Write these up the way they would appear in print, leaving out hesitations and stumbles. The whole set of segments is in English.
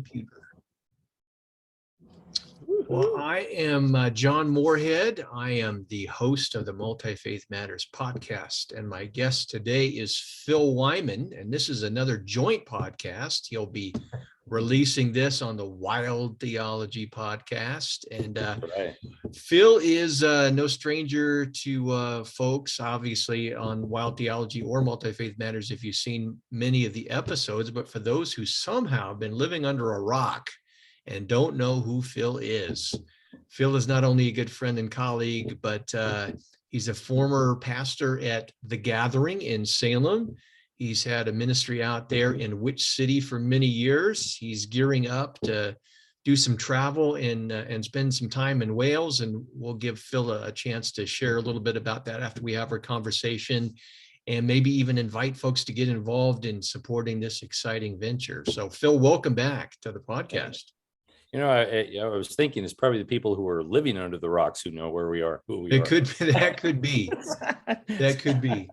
computer. Well, I am John Morehead. I am the host of the MultiFaith Matters podcast, and my guest today is Phil Wyman, and this is another joint podcast. He'll be releasing this on the Wild Theology Podcast, and Phil is no stranger to folks, obviously, on Wild Theology or MultiFaith Matters if you've seen many of the episodes, but for those who somehow have been living under a rock and don't know who Phil is not only a good friend and colleague, but he's a former pastor at The Gathering in Salem. He's had a ministry out there in Which City for many years. He's gearing up to do some travel and spend some time in Wales, and we'll give Phil a chance to share a little bit about that after we have our conversation, and maybe even invite folks to get involved in supporting this exciting venture. So Phil, welcome back to the podcast. You know, I was thinking it's probably the people who are living under the rocks who know where we are, who we are. That could be. That could be.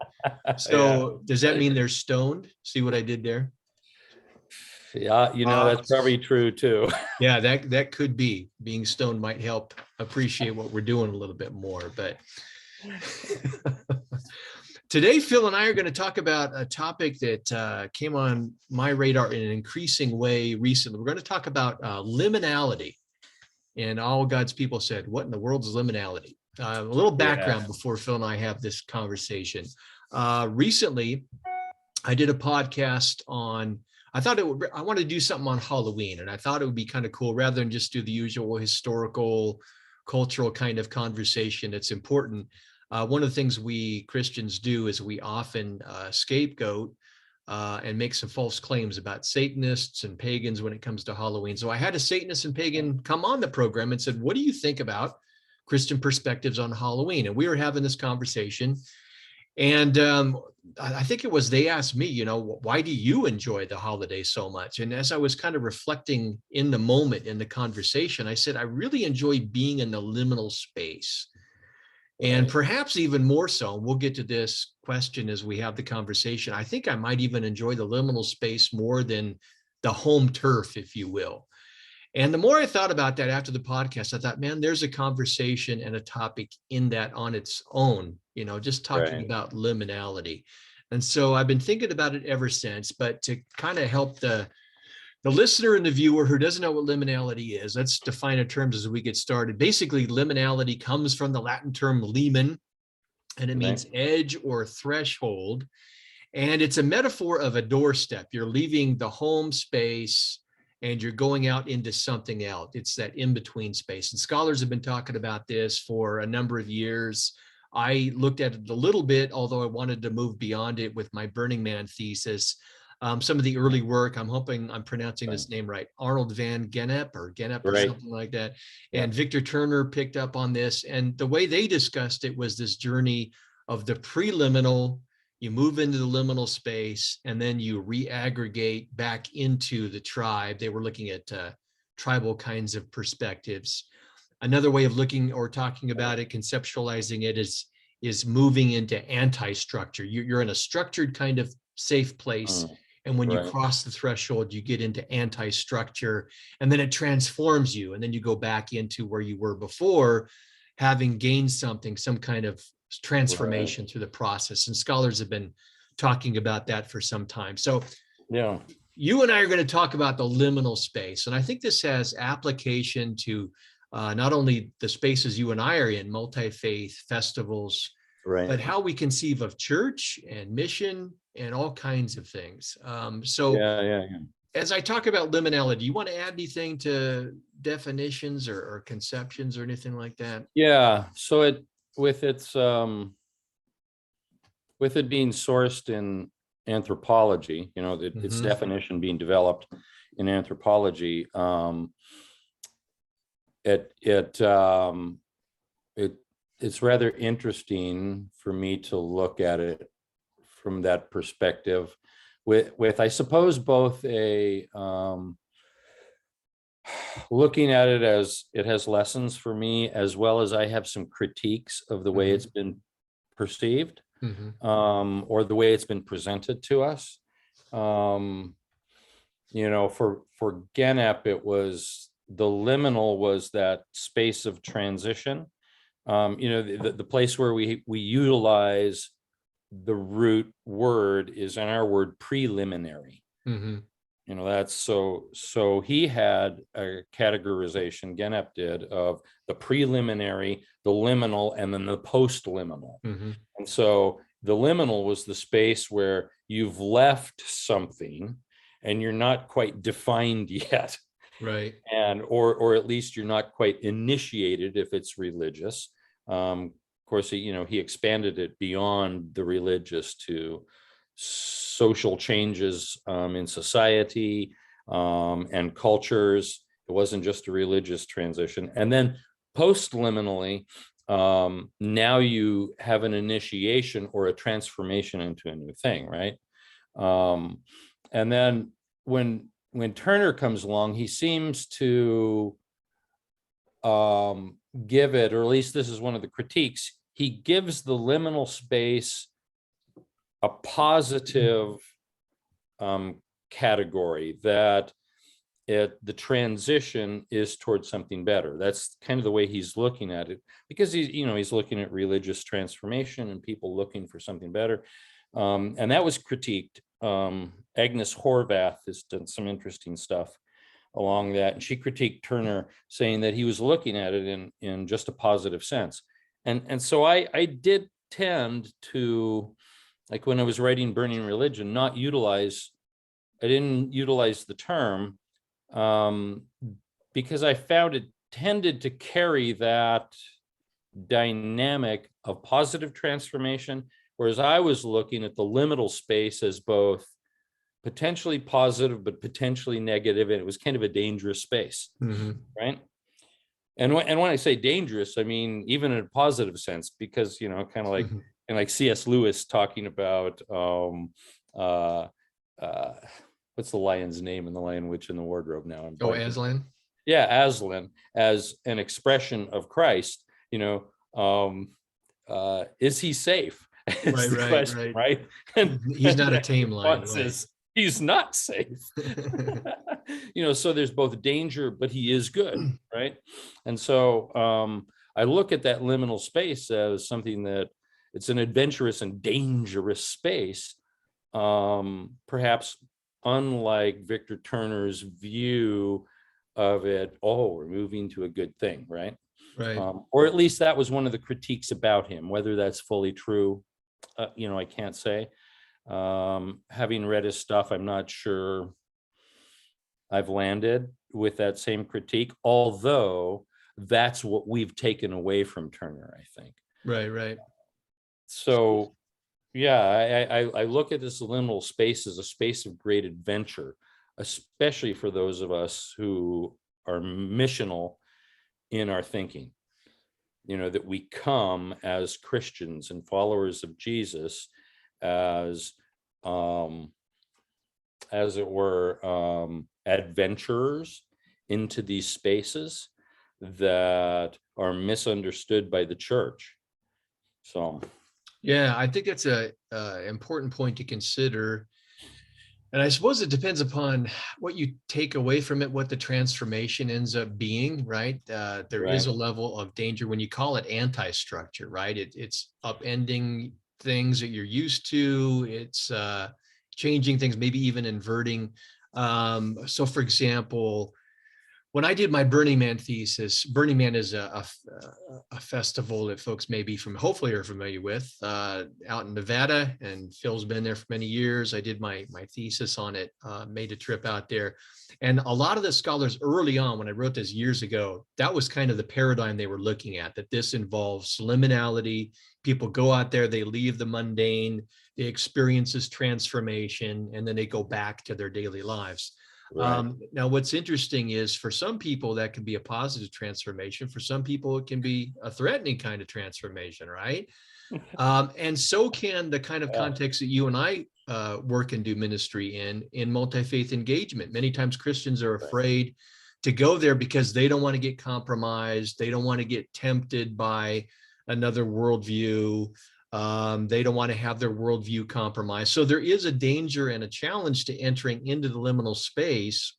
So Does that mean they're stoned? See what I did there? Yeah, you know, that's probably true too. Yeah, that could be. Being stoned might help appreciate what we're doing a little bit more. But today, Phil and I are going to talk about a topic that came on my radar in an increasing way recently. We're going to talk about liminality. And all God's people said, what in the world is liminality? A little background before Phil and I have this conversation. Recently, I did a podcast on, I wanted to do something on Halloween, and I thought it would be kind of cool rather than just do the usual historical, cultural kind of conversation. It's important. One of the things we Christians do is we often scapegoat and make some false claims about Satanists and pagans when it comes to Halloween. So I had a Satanist and pagan come on the program and said, what do you think about Christian perspectives on Halloween? And we were having this conversation. And I think it was, they asked me, you know, why do you enjoy the holiday so much? And as I was kind of reflecting in the moment in the conversation, I said, I really enjoy being in the liminal space. And perhaps even more so, and we'll get to this question as we have the conversation, I think I might even enjoy the liminal space more than the home turf, if you will. And the more I thought about that after the podcast, I thought, man, there's a conversation and a topic in that on its own, you know, just talking about liminality. And so I've been thinking about it ever since, but to kind of help the listener and the viewer who doesn't know what liminality is, let's define it terms as we get started. Basically, liminality comes from the Latin term limen, and it means edge or threshold. And it's a metaphor of a doorstep. You're leaving the home space and you're going out into something else. It's that in-between space. And scholars have been talking about this for a number of years. I looked at it a little bit, although I wanted to move beyond it with my Burning Man thesis. Some of the early work, I'm hoping I'm pronouncing this name right, Arnold van Gennep or something like that. And Victor Turner picked up on this. And the way they discussed it was this journey of the preliminal. You move into the liminal space, and then you re-aggregate back into the tribe. They were looking at tribal kinds of perspectives. Another way of looking or talking about it, conceptualizing it, is moving into anti-structure. You're in a structured kind of safe place. And when you cross the threshold, you get into anti-structure, and then it transforms you. And then you go back into where you were before, having gained something, some kind of transformation through the process. And scholars have been talking about that for some time. So you and I are going to talk about the liminal space. And I think this has application to not only the spaces you and I are in, multi-faith festivals, but how we conceive of church and mission and all kinds of things. As I talk about liminality, do you want to add anything to definitions or conceptions or anything like that? Yeah. So with it being sourced in anthropology, you know, its definition being developed in anthropology, it's rather interesting for me to look at it from that perspective, with I suppose both a looking at it as it has lessons for me, as well as I have some critiques of the way it's been perceived, or the way it's been presented to us. For Genep, it was the liminal was that space of transition. The place where we utilize the root word is in our word preliminary. Mm-hmm. That's so he had a categorization, Genep did, of the preliminary, the liminal, and then the post-liminal. Mm-hmm. And so the liminal was the space where you've left something and you're not quite defined yet. Right. And or at least you're not quite initiated if it's religious. Of course, he expanded it beyond the religious to social changes in society and cultures. It wasn't just a religious transition. And then post-liminally, now you have an initiation or a transformation into a new thing, right? And then when Turner comes along, he seems to give it, or at least this is one of the critiques, he gives the liminal space a positive category, that the transition is towards something better. That's kind of the way he's looking at it, because he's looking at religious transformation and people looking for something better. And that was critiqued. Agnes Horvath has done some interesting stuff along that, and she critiqued Turner, saying that he was looking at it in just a positive sense. And so I did tend to, like when I was writing Burning Religion, I didn't utilize the term because I found it tended to carry that dynamic of positive transformation, whereas I was looking at the liminal space as both potentially positive but potentially negative, and it was kind of a dangerous space, mm-hmm. right? And when I say dangerous, I mean even in a positive sense, because kind of like Mm-hmm. and like C.S. Lewis talking about what's the lion's name in The Lion, Witch, and the Wardrobe now? Aslan. Yeah, Aslan as an expression of Christ. Is he safe? It's the question, right? And he's not a tame lion. Right. He's not safe. So there's both danger, but he is good, right? And so I look at that liminal space as something that it's an adventurous and dangerous space, perhaps unlike Victor Turner's view of it. Oh, we're moving to a good thing, right? Right. Or at least that was one of the critiques about him. Whether that's fully true, I can't say. Having read his stuff, I'm not sure I've landed with that same critique, although that's what we've taken away from Turner, I think. Right. So, yeah, I look at this liminal space as a space of great adventure, especially for those of us who are missional in our thinking. That we come as Christians and followers of Jesus as it were, adventurers into these spaces that are misunderstood by the church. So, yeah, I think that's a important point to consider. And I suppose it depends upon what you take away from it, what the transformation ends up being, right? There is a level of danger when you call it anti-structure, right? It's upending things that you're used to. It's changing things, maybe even inverting. So, for example, when I did my Burning Man thesis, Burning Man is a festival that folks maybe hopefully are familiar with, out in Nevada, and Phil's been there for many years. I did my thesis on it, made a trip out there. And a lot of the scholars early on, when I wrote this years ago, that was kind of the paradigm they were looking at, that this involves liminality. People go out there, they leave the mundane, they experience this transformation, and then they go back to their daily lives. Right. Now, what's interesting is for some people that can be a positive transformation. For some people, it can be a threatening kind of transformation, right? And so can the kind of context that you and I work and do ministry in multi-faith engagement. Many times Christians are afraid to go there because they don't want to get compromised. They don't want to get tempted by another worldview. They don't want to have their worldview compromised. So there is a danger and a challenge to entering into the liminal space.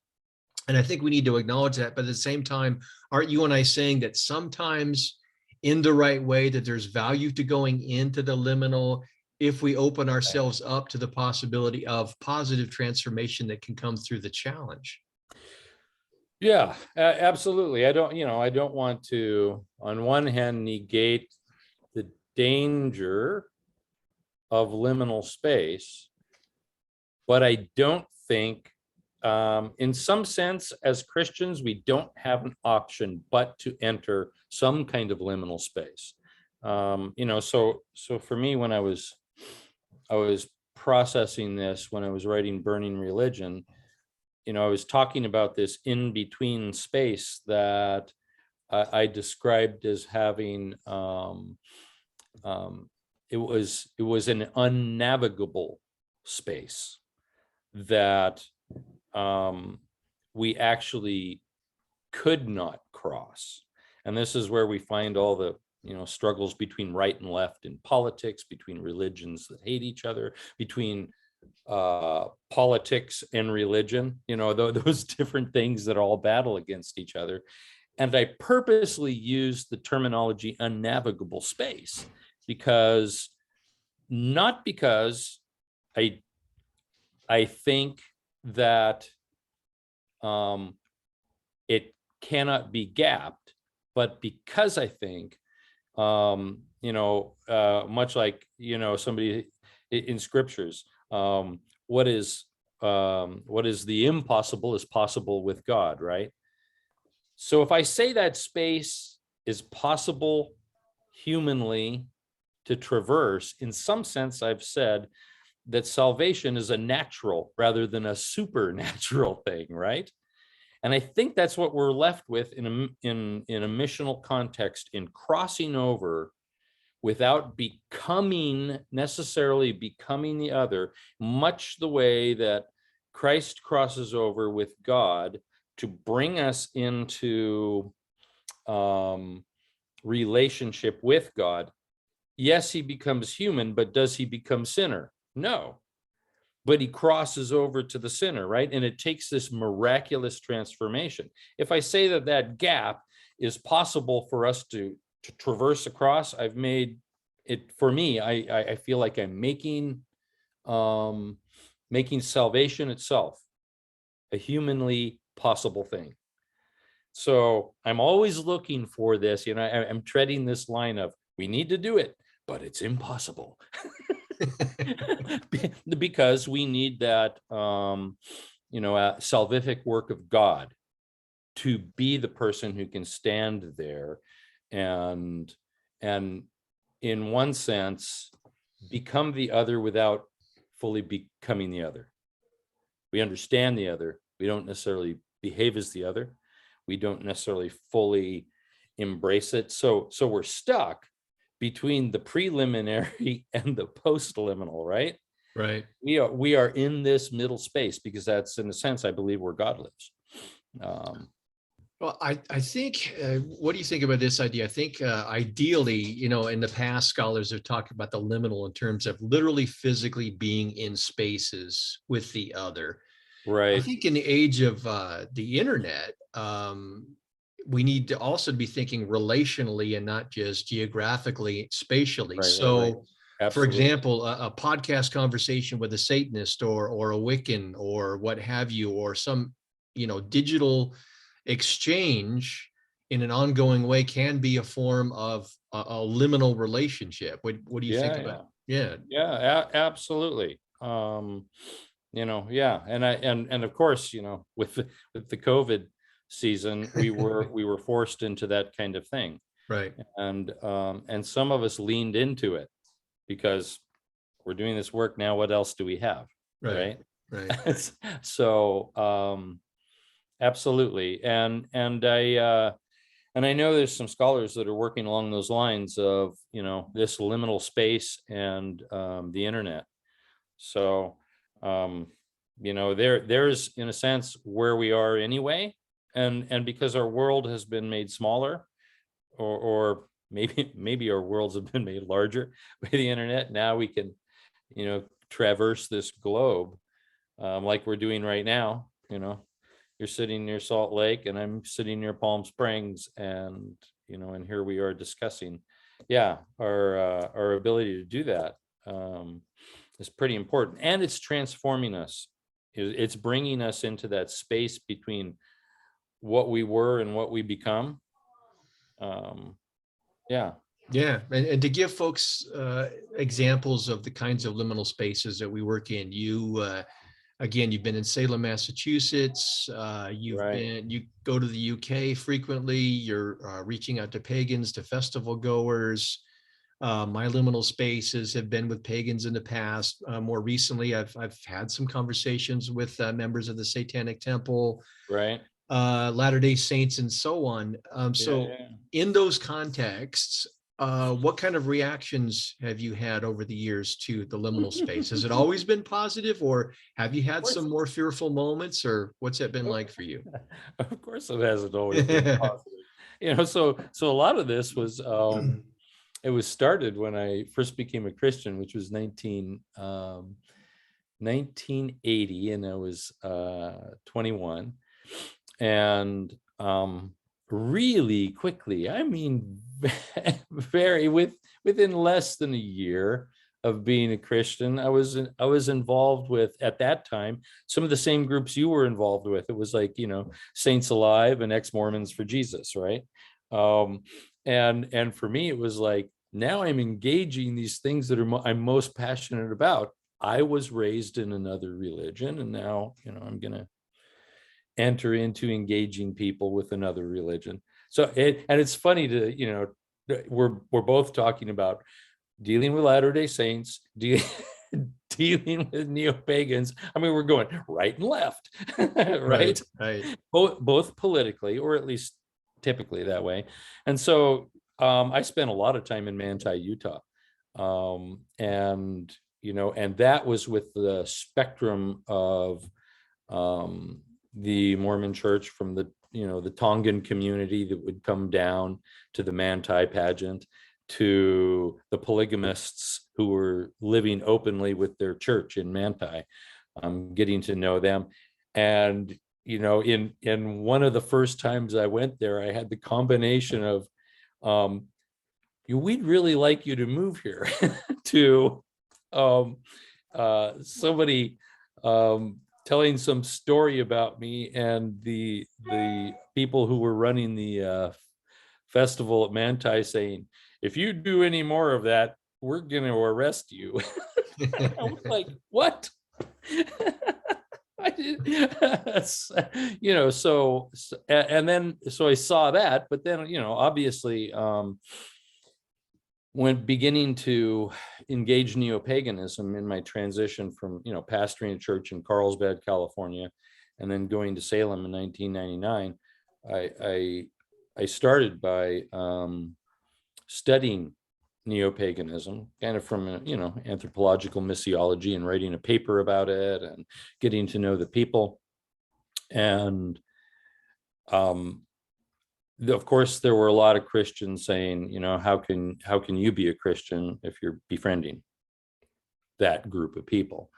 And I think we need to acknowledge that. But at the same time, aren't you and I saying that sometimes in the right way that there's value to going into the liminal if we open ourselves up to the possibility of positive transformation that can come through the challenge? Yeah, absolutely. I don't want to, on one hand, negate the danger of liminal space, but I don't think, in some sense, as Christians, we don't have an option but to enter some kind of liminal space. So for me, when I was processing this, when I was writing Burning Religion, I was talking about this in-between space that I described as having, it was an unnavigable space that we actually could not cross. And this is where we find all the struggles between right and left in politics, between religions that hate each other, between politics and religion, those different things that all battle against each other. And I purposely used the terminology unnavigable space because I think that it cannot be gapped, but because I think, much like, somebody in scriptures, what is the impossible is possible with God, right? So if I say that space is possible humanly to traverse, in some sense, I've said that salvation is a natural rather than a supernatural thing, right? And I think that's what we're left with in a missional context, in crossing over without necessarily becoming the other, much the way that Christ crosses over with God to bring us into relationship with God. Yes, he becomes human, but does he become sinner? No. But he crosses over to the sinner, right? And it takes this miraculous transformation. If I say that gap is possible for us to traverse across, I've made it, for me, I feel like I'm making salvation itself a humanly possible thing. So I'm always looking for this, I'm treading this line of, we need to do it, but it's impossible. Because we need that salvific work of God to be the person who can stand there and in one sense become the other without fully becoming the other. We understand the other. We don't necessarily behave as the other. We don't necessarily fully embrace it. So we're stuck between the preliminary and the post-liminal, right? Right. We are in this middle space because that's, in a sense, I believe, where God lives. Well, I think, what do you think about this idea? I think ideally, in the past, scholars have talked about the liminal in terms of literally physically being in spaces with the other. Right. I think in the age of the internet, we need to also be thinking relationally and not just geographically, spatially. Right, so, right. For example, a podcast conversation with a Satanist or a Wiccan or what have you, or some, digital exchange in an ongoing way can be a form of a liminal relationship. What do you think about it? Yeah, absolutely. And of course, with the COVID season, we were forced into that kind of thing. Right. And some of us leaned into it because we're doing this work now. What else do we have? Right. So, absolutely. And I know there's some scholars that are working along those lines of, this liminal space and the internet. So, there's, in a sense, where we are anyway. And because our world has been made smaller or maybe our worlds have been made larger by the internet. Now we can, traverse this globe, like we're doing right now. You're sitting near Salt Lake and I'm sitting near Palm Springs, and and here we are discussing. Yeah, our ability to do that is pretty important, and it's transforming us. It's bringing us into that space between what we were and what we become. Yeah. Yeah. And to give folks examples of the kinds of liminal spaces that we work in, again, you've been in Salem, Massachusetts. You go to the UK frequently. You're reaching out to pagans, to festival goers. My liminal spaces have been with pagans in the past. More recently, I've had some conversations with members of the Satanic Temple, Right. Latter-day Saints, and so on. In those contexts, what kind of reactions have you had over the years to the liminal space? Has it always been positive, or have you had some more fearful moments, or what's that been like for you? Of course, it hasn't always been positive. So a lot of this was, it was started when I first became a Christian, which was 1980, and I was 21. And really quickly, I mean, within less than a year of being a Christian, I was involved with, at that time, some of the same groups you were involved with. It was like, Saints Alive and Ex-Mormons for Jesus, right? And for me, it was like, now I'm engaging these things that I'm most passionate about. I was raised in another religion, and now, I'm going to enter into engaging people with another religion. So it's funny to, we're both talking about dealing with Latter-day Saints, dealing with neo-pagans. I mean, we're going right and left, right? Right. Both politically, or at least typically that way. And so I spent a lot of time in Manti, Utah. And that was with the spectrum of the Mormon Church, from the Tongan community that would come down to the Manti pageant, to the polygamists who were living openly with their church in Manti, getting to know them. And in one of the first times I went there, I had the combination of we'd really like you to move here to somebody telling some story about me, and the people who were running the festival at Manti saying, if you do any more of that, we're going to arrest you. I was like, what? So I saw that, but then, obviously, when beginning to engage neo-paganism in my transition from, pastoring a church in Carlsbad, California, and then going to Salem in 1999, I started by studying neo-paganism, kind of from anthropological missiology, and writing a paper about it and getting to know the people. And of course, there were a lot of Christians saying, how can you be a Christian if you're befriending that group of people?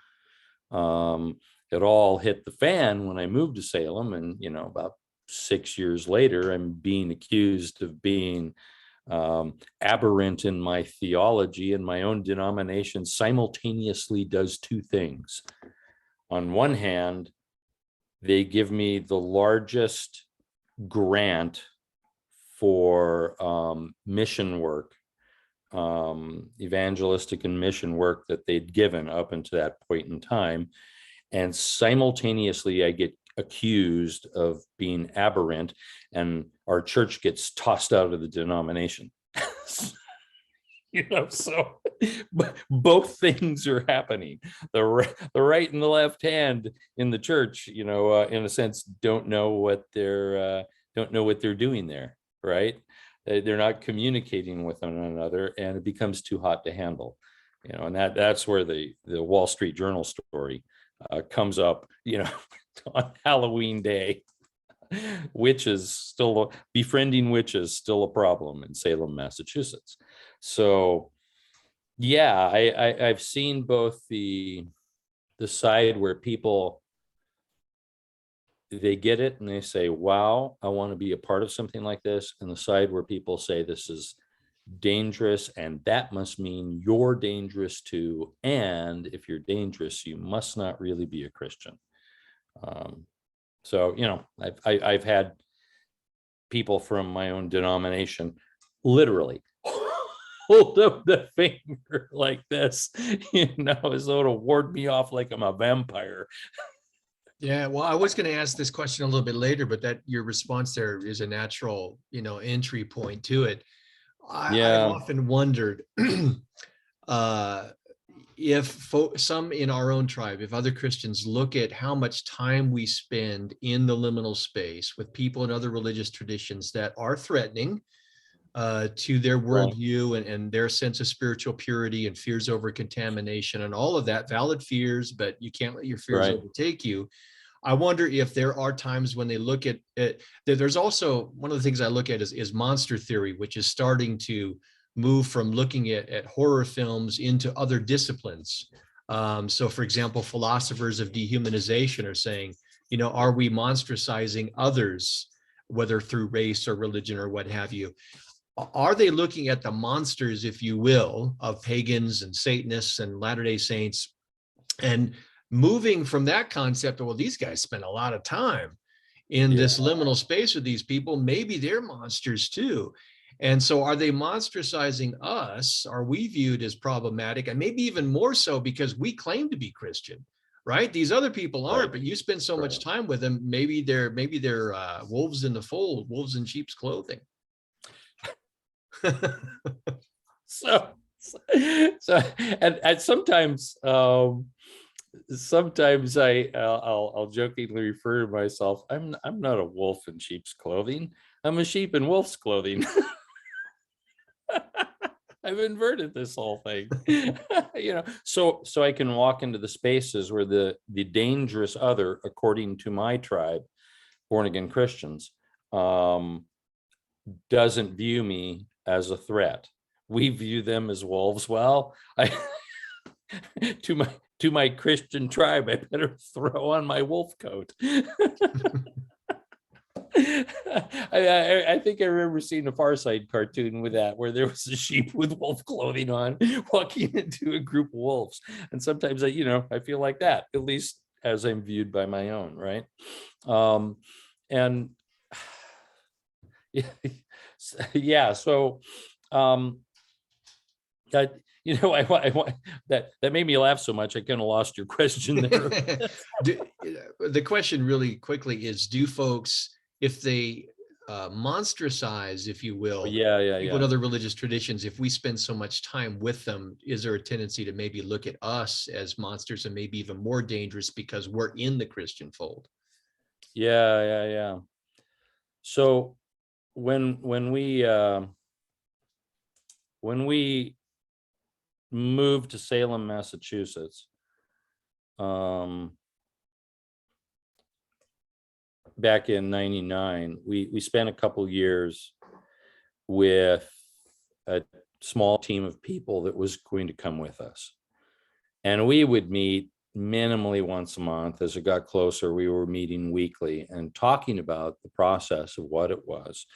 It all hit the fan when I moved to Salem, and about 6 years later, I'm being accused of being aberrant in my theology, and my own denomination simultaneously does two things. On one hand, they give me the largest grant for mission work, evangelistic and mission work that they'd given up until that point in time. And simultaneously, I get accused of being aberrant, and our church gets tossed out of the denomination. So both things are happening. The right and the left hand in the church, in a sense, don't know what they're doing there, right? They're not communicating with one another, and it becomes too hot to handle. And that's where the Wall Street Journal story comes up, on Halloween Day. befriending witches still a problem in Salem, Massachusetts. So yeah, I've seen both the side where people, they get it and they say, wow, I want to be a part of something like this, and the side where people say this is dangerous and that must mean you're dangerous too, and if you're dangerous you must not really be a Christian. So I've had people from my own denomination literally hold up the finger like this, as though to ward me off like I'm a vampire. Yeah, well, I was going to ask this question a little bit later, but that your response there is a natural, entry point to it. I've often wondered if some in our own tribe, if other Christians look at how much time we spend in the liminal space with people in other religious traditions that are threatening to their worldview and their sense of spiritual purity and fears over contamination and all of that, valid fears, but you can't let your fears overtake you. I wonder if there are times when they look at it. There's also one of the things I look at is monster theory, which is starting to move from looking at horror films into other disciplines. So, for example, philosophers of dehumanization are saying, are we monstricizing others, whether through race or religion or what have you? Are they looking at the monsters, if you will, of pagans and Satanists and Latter-day Saints, and moving from that concept of, well, these guys spend a lot of time in this liminal space with these people, maybe they're monsters too. And so are they monstricizing us? Are we viewed as problematic? And maybe even more so because we claim to be Christian, right? These other people aren't, but you spend so much time with them. Maybe they're wolves in the fold, wolves in sheep's clothing. So and sometimes I'll jokingly refer to myself, I'm not a wolf in sheep's clothing, I'm a sheep in wolf's clothing. I've inverted this whole thing. So I can walk into the spaces where the dangerous other, according to my tribe, born again Christians, doesn't view me as a threat. We view them as wolves. Well, to my Christian tribe, I better throw on my wolf coat. I think I remember seeing a Far Side cartoon with that, where there was a sheep with wolf clothing on walking into a group of wolves. And sometimes I feel like that, at least as I'm viewed by my own, right? And yeah, so that made me laugh so much I kind of lost your question there. The question really quickly is, do folks, if they monstricize, if you will, people in other religious traditions, if we spend so much time with them, is there a tendency to maybe look at us as monsters and maybe even more dangerous because we're in the Christian fold? Yeah. So when we moved to Salem, Massachusetts, back in '99, we spent a couple years with a small team of people that was going to come with us, and we would meet minimally once a month. As it got closer, we were meeting weekly and talking about the process of what it was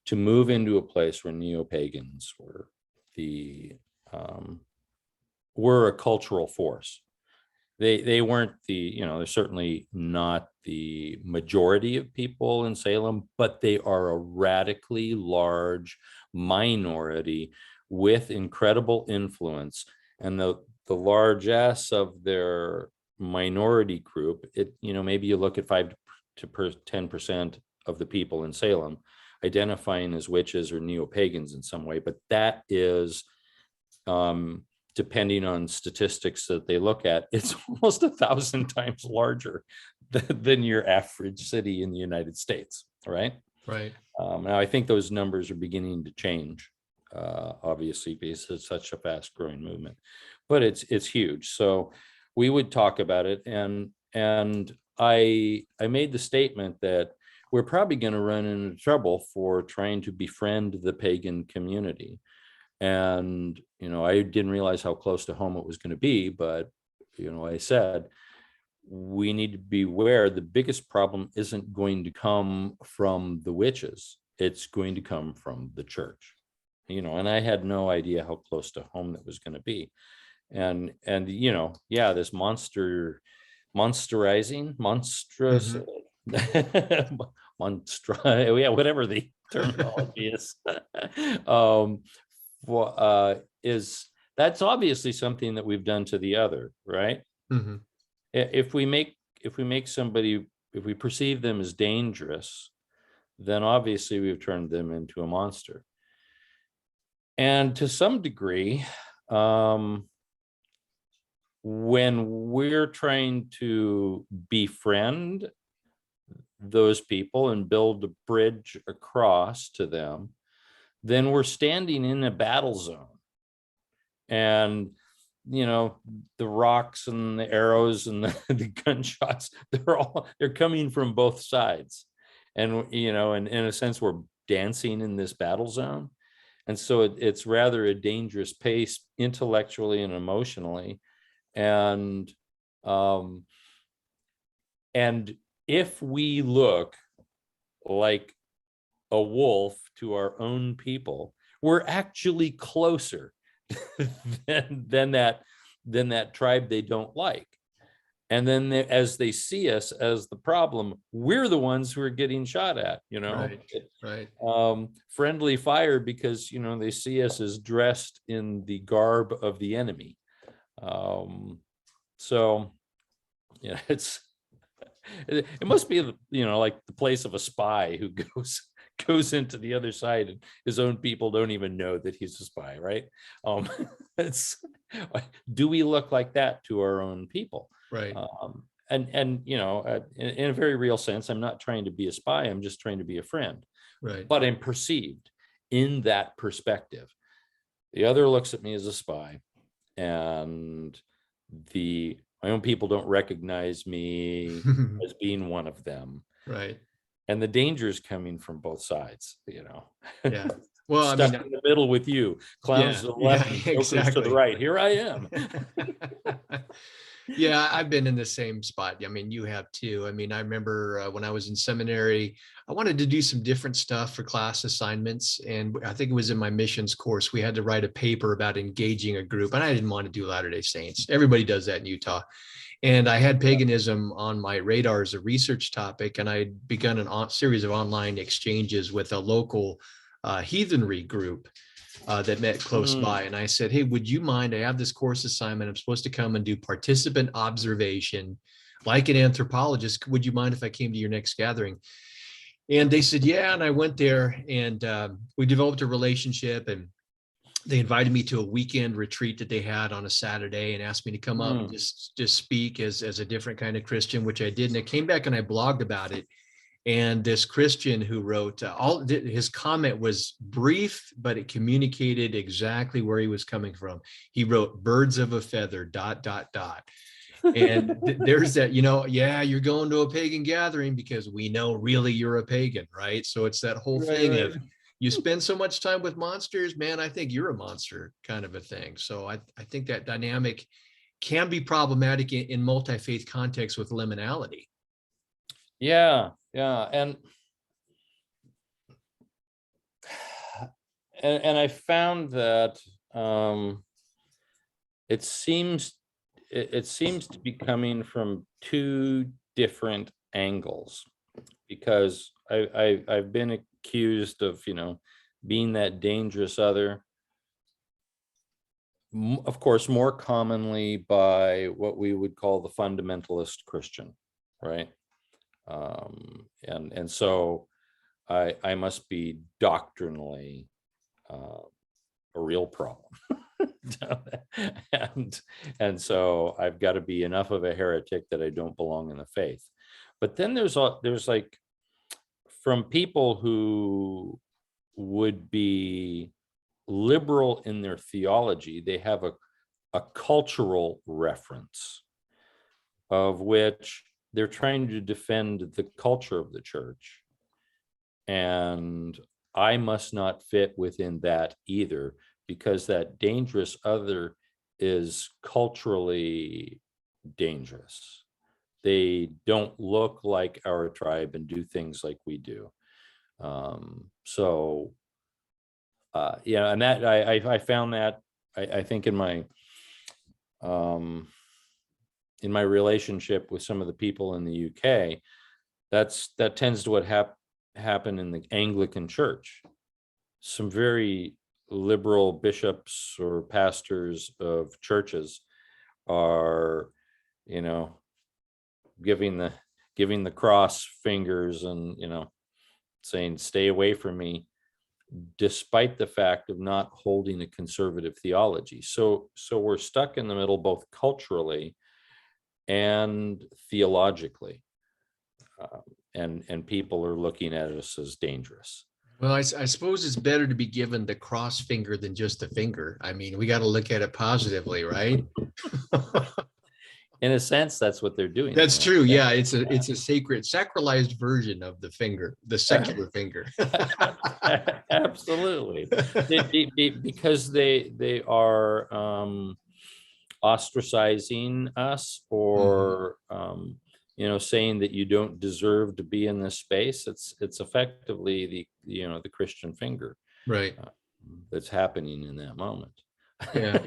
to move into a place where neo-pagans were a cultural force. They weren't they're certainly not the majority of people in Salem, but they are a radically large minority with incredible influence. And the largesse of their minority group, maybe you look at 5 to 10% of the people in Salem identifying as witches or neo-pagans in some way, but that is, depending on statistics that they look at, it's almost 1,000 times larger than your average city in the United States, right? Right. Now, I think those numbers are beginning to change, obviously, because it's such a fast-growing movement, but it's huge. So we would talk about it, and I made the statement that we're probably going to run into trouble for trying to befriend the pagan community. And, I didn't realize how close to home it was going to be, but, I said, we need to beware. The biggest problem isn't going to come from the witches. It's going to come from the church, and I had no idea how close to home that was going to be. And, this monsterizing, monstrous, whatever the terminology is, is that's obviously something that we've done to the other, right? Mm-hmm. If we perceive them as dangerous, then obviously we've turned them into a monster. And to some degree, when we're trying to befriend those people and build a bridge across to them, then we're standing in a battle zone. And, the rocks and the arrows and the gunshots, they're coming from both sides. And, and in a sense, we're dancing in this battle zone. And so it's rather a dangerous pace intellectually and emotionally. And if we look like a wolf to our own people, we're actually closer than that tribe they don't like. And then as they see us as the problem, we're the ones who are getting shot at, Right. Friendly fire because, they see us as dressed in the garb of the enemy. So, it must be, like the place of a spy who goes into the other side and his own people don't even know that he's a spy, right? Do we look like that to our own people? Right. In a very real sense, I'm not trying to be a spy. I'm just trying to be a friend. Right. But I'm perceived in that perspective. The other looks at me as a spy, and my own people don't recognize me as being one of them. Right. And the danger is coming from both sides, Yeah. Well, stuck in the middle with you, clowns to the left, and jokers to the right. Here I am. Yeah, I've been in the same spot. I mean, you have too. I mean, I remember when I was in seminary, I wanted to do some different stuff for class assignments. And I think it was in my missions course, we had to write a paper about engaging a group. And I didn't want to do Latter-day Saints. Everybody does that in Utah. And I had paganism on my radar as a research topic. And I had begun a series of online exchanges with a local heathenry group that met close by. And I said, hey, would you mind? I have this course assignment. I'm supposed to come and do participant observation like an anthropologist. Would you mind if I came to your next gathering? And they said, yeah. And I went there and we developed a relationship, and they invited me to a weekend retreat that they had on a Saturday and asked me to come up and just speak as a different kind of Christian, which I did. And I came back and I blogged about it. And this Christian who wrote his comment was brief, but it communicated exactly where he was coming from. He wrote "birds of a feather ... And there's that, yeah, you're going to a pagan gathering because we know really you're a pagan, right? So it's that whole thing of you spend so much time with monsters, man, I think you're a monster kind of a thing. So I think that dynamic can be problematic in multi-faith context with liminality. Yeah. And I found that it seems to be coming from two different angles, because I've been accused of, being that dangerous other, of course, more commonly by what we would call the fundamentalist Christian, right? And so I must be doctrinally a real problem. and so I've got to be enough of a heretic that I don't belong in the faith. But then there's like, from people who would be liberal in their theology, they have a cultural reference of which they're trying to defend the culture of the church. and I must not fit within that either, because that dangerous other is culturally dangerous. They don't look like our tribe and do things like we do. And that I found that I think in my relationship with some of the people in the UK, that tends to what happen in the Anglican Church. Some very liberal bishops or pastors of churches are, giving the cross fingers and, saying, stay away from me, despite the fact of not holding a conservative theology. So we're stuck in the middle, both culturally and theologically. And people are looking at us as dangerous. Well, I suppose it's better to be given the cross finger than just a finger. I mean, we got to look at it positively, right? In a sense, that's what they're doing. That's true. Yeah, it's a sacralized version of the finger, the secular finger. Absolutely, because they are ostracizing us, or saying that you don't deserve to be in this space. It's effectively the Christian finger, right? That's happening in that moment. Yeah.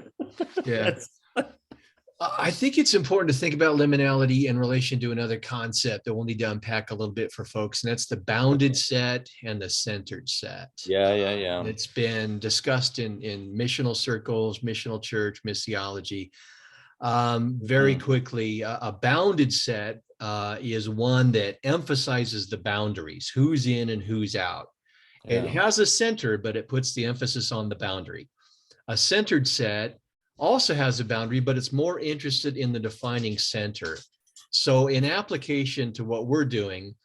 I think it's important to think about liminality in relation to another concept that we'll need to unpack a little bit for folks, and that's the bounded set and the centered set. Yeah. It's been discussed in missional circles, missional church, missiology. Very quickly, a bounded set is one that emphasizes the boundaries, who's in and who's out. Yeah. It has a center, but it puts the emphasis on the boundary. A centered set also has a boundary, but it's more interested in the defining center. So in application to what we're doing,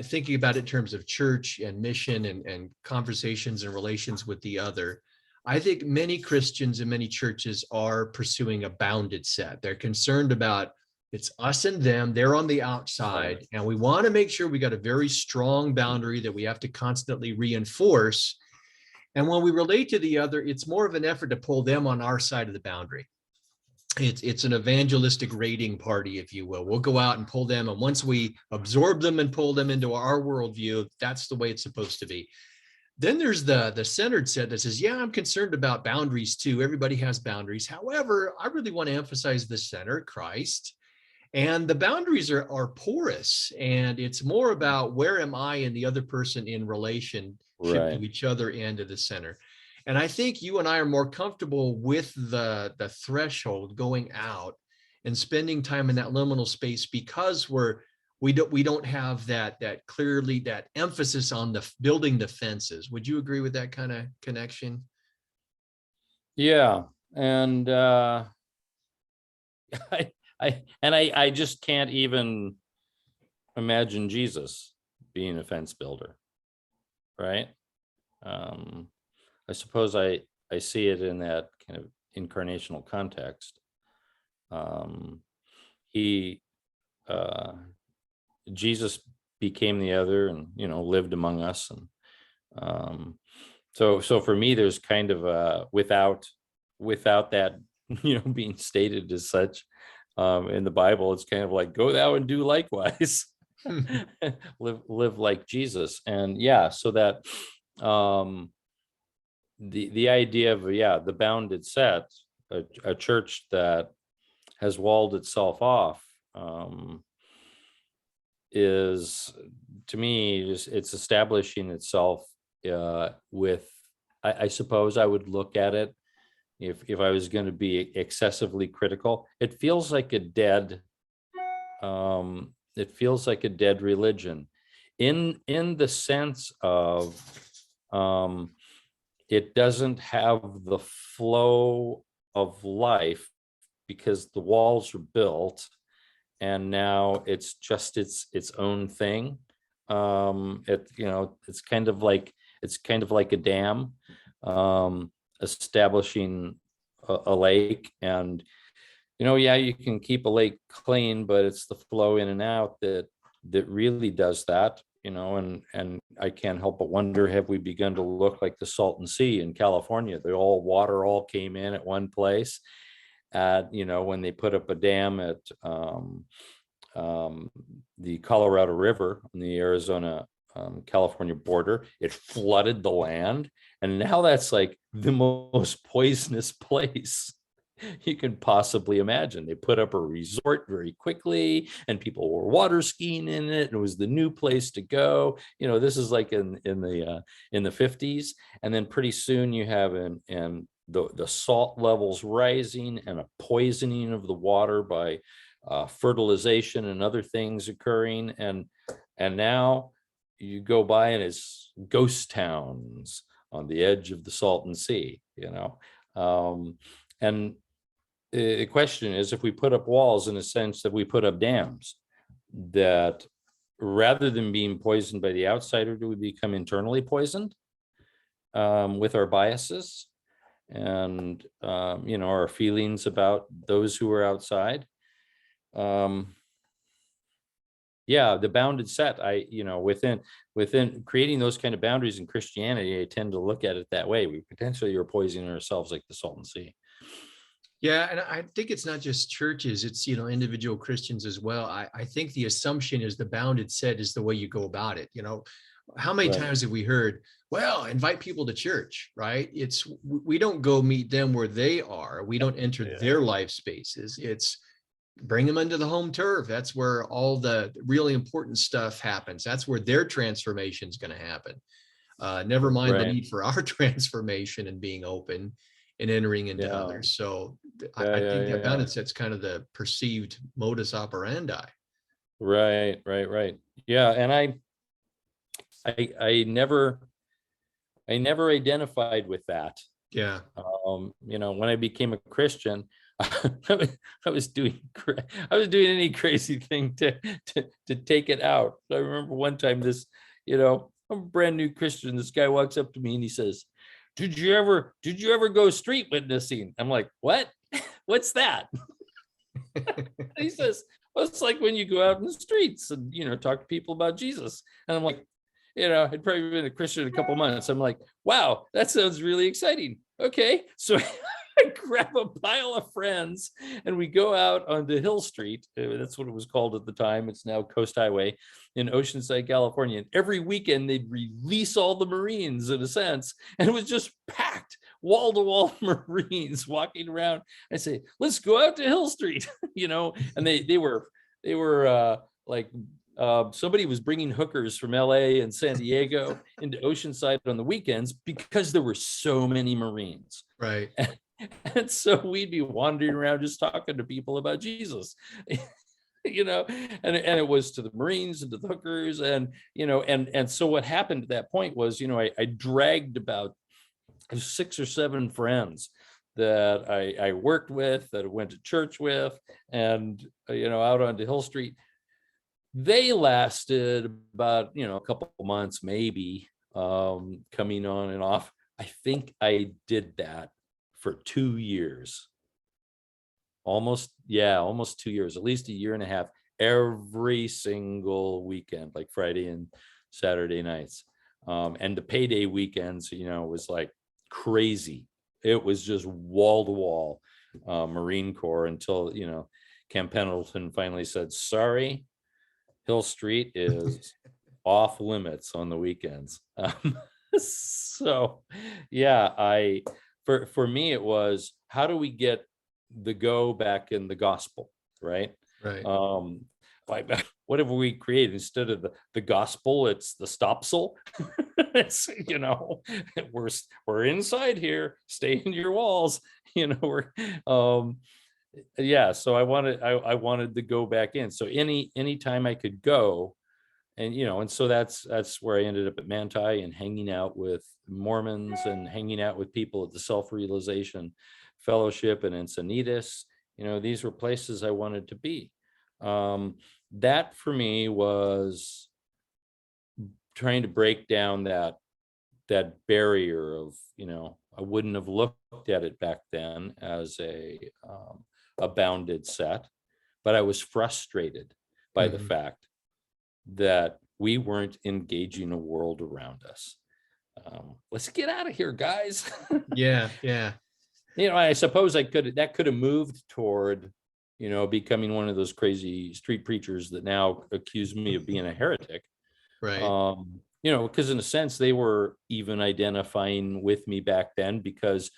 thinking about it in terms of church and mission and conversations and relations with the other, I think many Christians and many churches are pursuing a bounded set. They're concerned about it's us and them, they're on the outside, and we want to make sure we got a very strong boundary that we have to constantly reinforce. And when we relate to the other, it's more of an effort to pull them on our side of the boundary. It's an evangelistic raiding party, if you will. We'll go out and pull them, and once we absorb them and pull them into our worldview, that's the way it's supposed to be. Then there's the centered set that says, yeah, I'm concerned about boundaries too. Everybody has boundaries. However, I really want to emphasize the center, Christ. And the boundaries are porous, and it's more about where am I and the other person in relationship to each other and to the center. And I think you and I are more comfortable with the threshold going out and spending time in that liminal space, because we don't have that clearly that emphasis on the building the fences. Would you agree with that kind of connection? Yeah, and I just can't even imagine Jesus being a fence builder, right? I suppose I see it in that kind of incarnational context. Jesus became the other, and lived among us, and so for me, there's kind of without that being stated as such in the Bible, it's kind of like, go thou and do likewise. live like Jesus. And so that the idea of the bounded set, a church that has walled itself off, is, to me, it's establishing itself with, I suppose I would look at it, if I was going to be excessively critical, it feels like a dead religion, in the sense of it doesn't have the flow of life, because the walls are built and now it's just its own thing. It's kind of like a dam establishing a lake, and you can keep a lake clean, but it's the flow in and out that really does that. and I can't help but wonder, have we begun to look like the Salton Sea in California? The water all came in at one place. When they put up a dam at the Colorado River on the Arizona California border, it flooded the land, and now that's like the most poisonous place you can possibly imagine. They put up a resort very quickly, and people were water skiing in it, and it was the new place to go. This is like in the 50s, and then pretty soon you have the salt levels rising and a poisoning of the water by fertilization and other things occurring, and now you go by and it's ghost towns on the edge of the Salton Sea. And the question is, if we put up walls, in a sense that we put up dams, that rather than being poisoned by the outsider, do we become internally poisoned with our biases and our feelings about those who are outside? The bounded set, within creating those kind of boundaries in Christianity, I tend to look at it that way. We potentially are poisoning ourselves like the Salton Sea. Yeah, and I think it's not just churches, it's, individual Christians as well. I think the assumption is the bounded set is the way you go about it. How many Right. times have we heard, well, invite people to church, right? We don't go meet them where they are. We don't enter their life spaces. It's bring them into the home turf. That's where all the really important stuff happens. That's where their transformation is going to happen. Never mind the need for our transformation and being open and entering into others. So I think that bounded set's kind of the perceived modus operandi. Right. Yeah. And I never identified with that. Yeah. When I became a Christian, I was doing any crazy thing to take it out. I remember one time I'm a brand new Christian. This guy walks up to me and he says, Did you ever go street witnessing? I'm like, what? What's that? He says, well, it's like when you go out in the streets and, talk to people about Jesus. And I'm like, I'd probably been a Christian a couple months. I'm like, wow, that sounds really exciting. Okay. So I grab a pile of friends and we go out onto Hill Street. That's what it was called at the time. It's now Coast Highway in Oceanside, California. And every weekend they'd release all the Marines, in a sense. And it was just packed, wall to wall Marines walking around. I say, let's go out to Hill Street, and they were like, somebody was bringing hookers from LA and San Diego into Oceanside on the weekends because there were so many Marines. Right. And so we'd be wandering around just talking to people about Jesus, and it was to the Marines and to the hookers. And, and so what happened at that point was, I dragged about 6 or 7 friends that I worked with, that I went to church with, and, out onto Hill Street. They lasted about, a couple of months, maybe, coming on and off. I think I did that for 2 years, almost 2 years, at least a year and a half, every single weekend, like Friday and Saturday nights. And the payday weekends, was like crazy. It was just wall to wall Marine Corps until, Camp Pendleton finally said, sorry, Hill Street is off limits on the weekends. So yeah, for me, it was, how do we get the go back in the gospel, right? Right. Like, whatever we create, instead of the gospel, it's the stopsel. It's, we're inside here, stay in your walls, we're so I wanted to go back in. So any time I could go, and so that's where I ended up at Manti and hanging out with Mormons and hanging out with people at the Self-Realization Fellowship and Encinitas. These were places I wanted to be. That for me was trying to break down that barrier of, I wouldn't have looked at it back then as a bounded set, but I was frustrated by the fact that we weren't engaging a world around us. Let's get out of here, guys. Yeah, yeah. I suppose that could have moved toward, becoming one of those crazy street preachers that now accuse me of being a heretic. Right. Because in a sense they were even identifying with me back then, because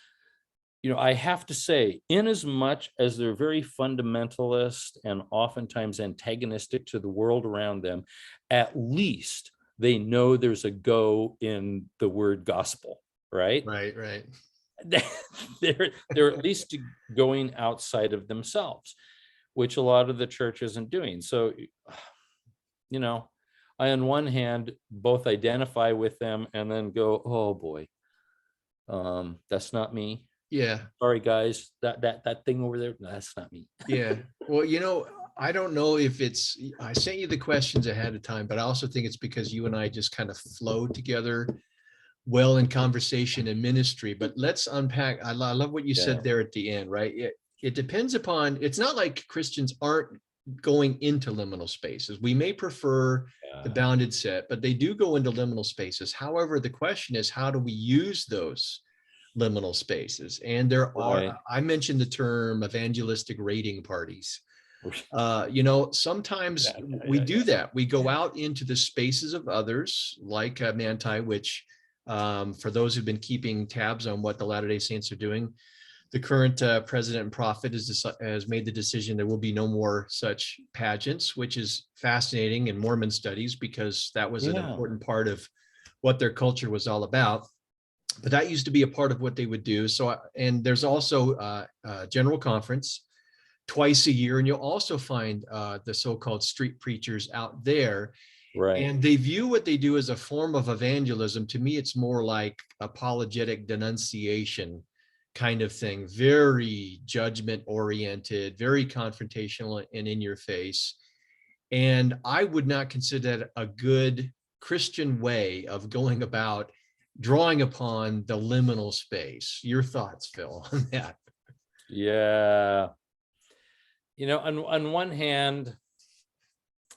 I have to say, in as much as they're very fundamentalist and oftentimes antagonistic to the world around them, at least they know there's a go in the word gospel, right? Right. They're at least going outside of themselves, which a lot of the church isn't doing. So, I, on one hand, both identify with them and then go, oh boy, that's not me. Yeah. Sorry, guys, that thing over there, no, that's not me. Yeah. Well, I don't know if I sent you the questions ahead of time, but I also think it's because you and I just kind of flowed together well in conversation and ministry. But let's unpack. I love what you said there at the end, right? It depends upon, it's not like Christians aren't going into liminal spaces. We may prefer the bounded set, but they do go into liminal spaces. However, the question is, how do we use those liminal spaces? And there are, I mentioned the term evangelistic raiding parties. Sometimes we do that. We go out into the spaces of others, like Manti, which for those who've been keeping tabs on what the Latter-day Saints are doing, the current president and prophet has made the decision there will be no more such pageants, which is fascinating in Mormon studies, because that was an important part of what their culture was all about. But that used to be a part of what they would do. So, and there's also a general conference twice a year, and you'll also find the so-called street preachers out there. Right. And they view what they do as a form of evangelism. To me, it's more like apologetic denunciation kind of thing, very judgment oriented, very confrontational and in your face. And I would not consider that a good Christian way of going about drawing upon the liminal space. Your thoughts, Phil, on that? Yeah. On one hand,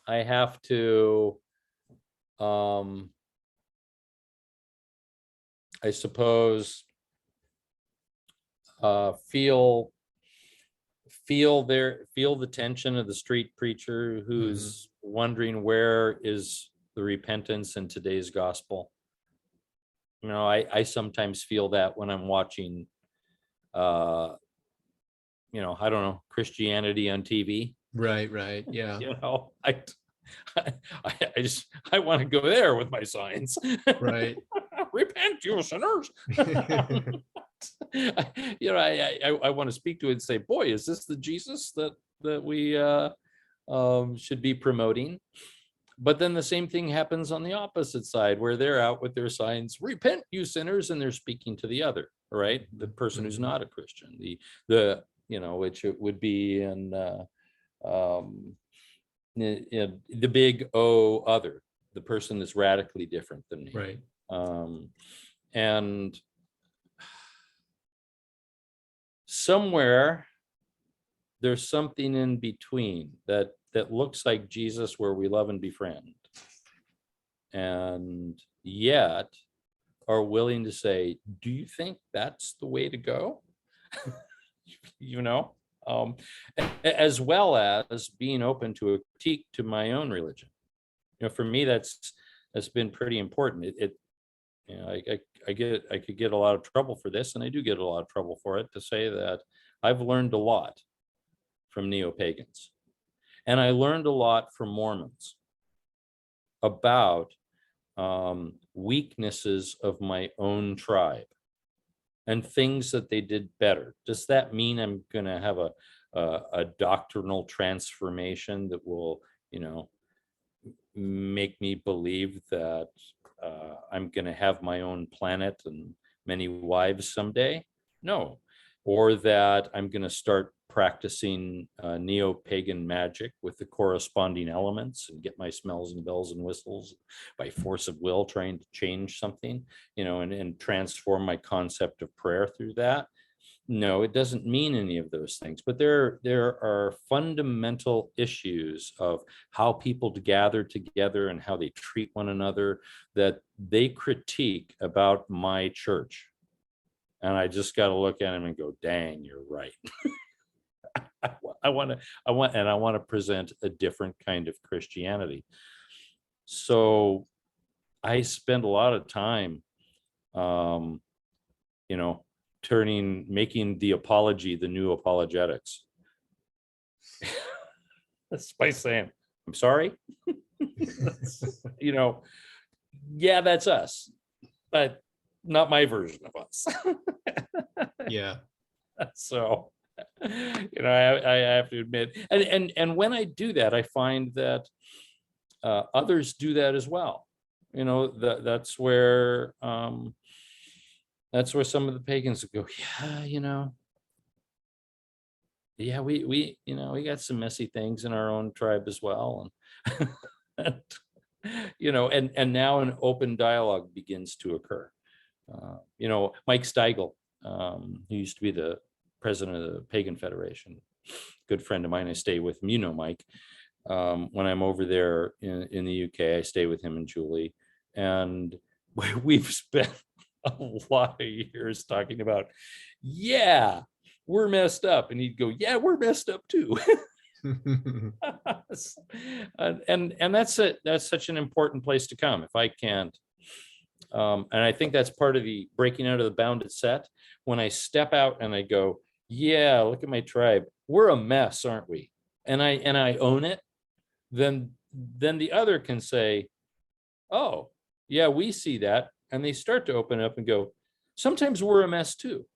I have to, I suppose, feel the tension of the street preacher who's wondering, where is the repentance in today's gospel? I sometimes feel that when I'm watching I don't know, Christianity on TV. Right. Yeah. I want to go there with my signs. Right. Repent, you sinners. I want to speak to it and say, boy, is this the Jesus that we should be promoting? But then the same thing happens on the opposite side, where they're out with their signs, repent, you sinners, and they're speaking to the other, right? The person who's not a Christian, the which it would be in the big O other, the person that's radically different than me. Right. And somewhere there's something in between that looks like Jesus, where we love and befriend, and yet are willing to say, do you think that's the way to go? As well as being open to a critique to my own religion. For me, that's been pretty important. I could get a lot of trouble for this, and I do get a lot of trouble for it, to say that I've learned a lot from neo-pagans, and I learned a lot from Mormons about weaknesses of my own tribe and things that they did better. Does that mean I'm going to have a doctrinal transformation that will, make me believe that I'm going to have my own planet and many wives someday? No. Or that I'm going to start practicing neo-pagan magic with the corresponding elements and get my smells and bells and whistles by force of will, trying to change something, and transform my concept of prayer through that. No, it doesn't mean any of those things, but there are fundamental issues of how people gather together and how they treat one another that they critique about my church. And I just got to look at them and go, dang, you're right. I want to present a different kind of Christianity. So I spend a lot of time, making the apology the new apologetics. That's by saying, I'm sorry. Yeah, that's us, but not my version of us. Yeah. So, I have to admit, and when I do that, I find that others do that as well. That's where some of the pagans go, we got some messy things in our own tribe as well, and and now an open dialogue begins to occur. Mike Steigel, who used to be the president of the Pagan Federation, good friend of mine. I stay with him, Mike. When I'm over there in the UK, I stay with him and Julie, and we've spent a lot of years talking about, we're messed up, and he'd go, we're messed up too. and that's such an important place to come. If I can't, and I think that's part of the breaking out of the bounded set. When I step out and I go, look at my tribe, we're a mess, aren't we? And I own it. Then the other can say, oh, yeah, we see that. And they start to open up and go, sometimes we're a mess too.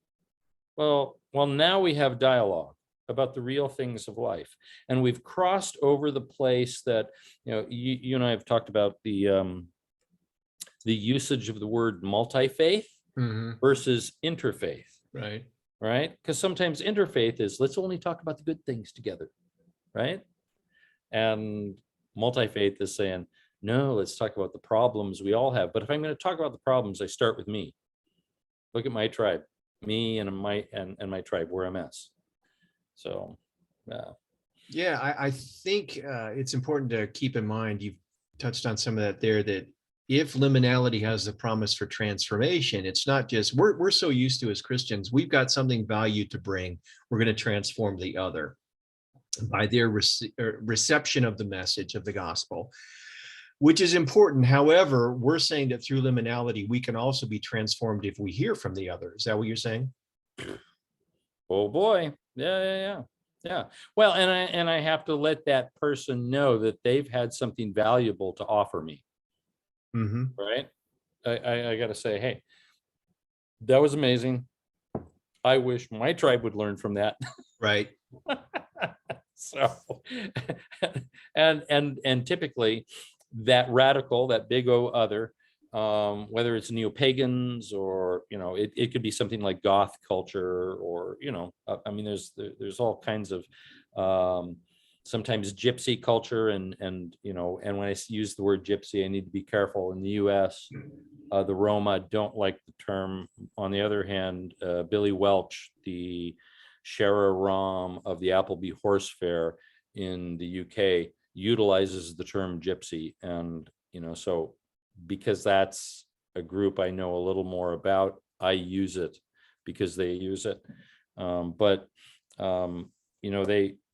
Well, now we have dialogue about the real things of life. And we've crossed over the place that, you and I have talked about the usage of the word multi-faith versus interfaith. Right. Because sometimes interfaith is, let's only talk about the good things together. Right. And multi-faith is saying, no, let's talk about the problems we all have. But if I'm going to talk about the problems, I start with me. Look at my tribe, me and my tribe, we're a mess. So, I think it's important to keep in mind, you've touched on some of that there, that if liminality has the promise for transformation, it's not just, we're so used to as Christians, we've got something value to bring. We're going to transform the other by their reception of the message of the gospel, which is important. However, we're saying that through liminality, we can also be transformed if we hear from the other. Is that what you're saying? Oh boy. Yeah. Well, and I have to let that person know that they've had something valuable to offer me. Right. I got to say, hey, that was amazing. I wish my tribe would learn from that. Right. So, and typically that radical, that big O other, whether it's neo-pagans or, it could be something like goth culture or, I mean, there's all kinds of, sometimes gypsy culture and when I use the word gypsy, I need to be careful. In the US, the Roma don't like the term. On the other hand, Billy Welch, the Shara Ram of the Appleby Horse Fair in the UK, utilizes the term gypsy. And, so because that's a group I know a little more about, I use it because they use it.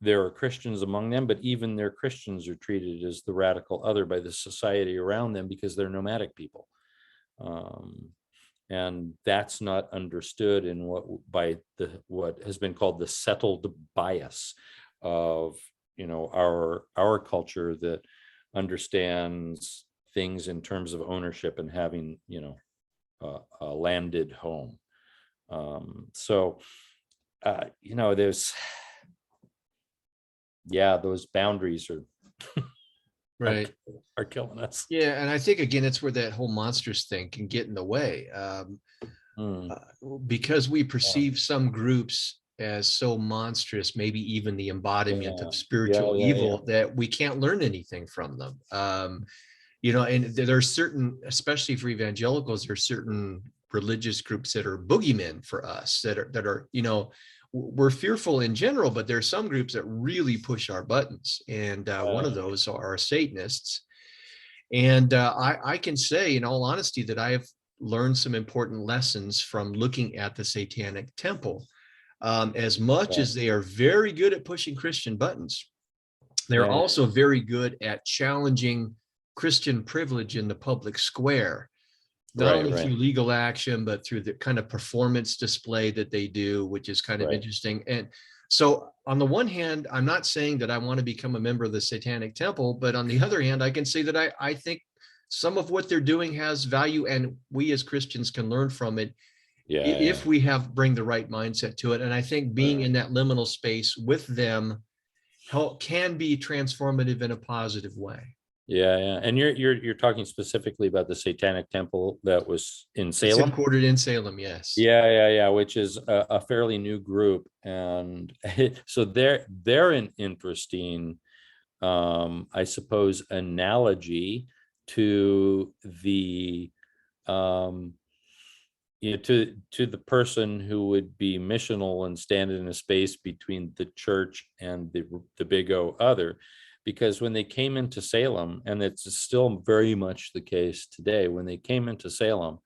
There are Christians among them, but even their Christians are treated as the radical other by the society around them because they're nomadic people. And that's not understood in what has been called the settled bias of, our culture that understands things in terms of ownership and having, a landed home. There's, those boundaries are right, are killing us. Yeah, and I think again, it's where that whole monstrous thing can get in the way, because we perceive some groups as so monstrous, maybe even the embodiment of spiritual evil, that we can't learn anything from them. And there are certain, especially for evangelicals, there are certain religious groups that are boogeymen for us, that are, we're fearful in general, but there's some groups that really push our buttons. And one of those are Satanists. And I can say, in all honesty, that I have learned some important lessons from looking at the Satanic Temple. As much as they are very good at pushing Christian buttons, they're also very good at challenging Christian privilege in the public square, not only through legal action, but through the kind of performance display that they do, which is kind of interesting. And so on the one hand, I'm not saying that I want to become a member of the Satanic Temple, but on the other hand, I can say that I think some of what they're doing has value, and we as Christians can learn from it if we bring the right mindset to it. And I think being in that liminal space with them can be transformative in a positive way. And you're talking specifically about the Satanic Temple that was in Salem. It's headquartered in Salem, yes. Which is a fairly new group, and so they're an interesting, I suppose, analogy to the to the person who would be missional and stand in a space between the church and the big O other. Because when they came into Salem, and it's still very much the case today, when they came into Salem,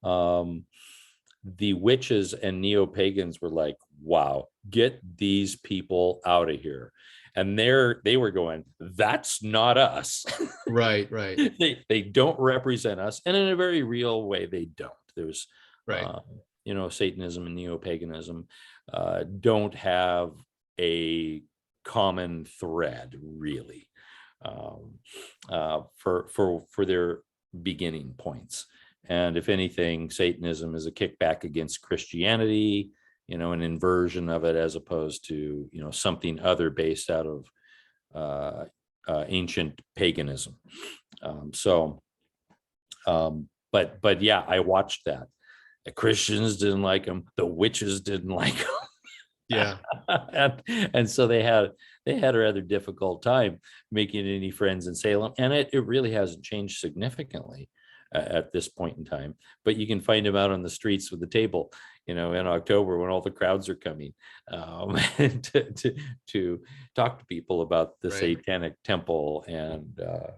the witches and neo-pagans were like, wow, get these people out of here. And they were going, that's not us. Right. They don't represent us. And in a very real way, they don't. There's, Satanism and neo-paganism don't have a common thread, really, for their beginning points. And if anything, Satanism is a kickback against Christianity, an inversion of it, as opposed to something other based out of ancient paganism. But yeah, I watched that. The Christians didn't like them. The witches didn't like them. Yeah. and so they had a rather difficult time making any friends in Salem, and it really hasn't changed significantly at this point in time. But you can find them out on the streets with the table, in October when all the crowds are coming, to talk to people about the Satanic Temple and their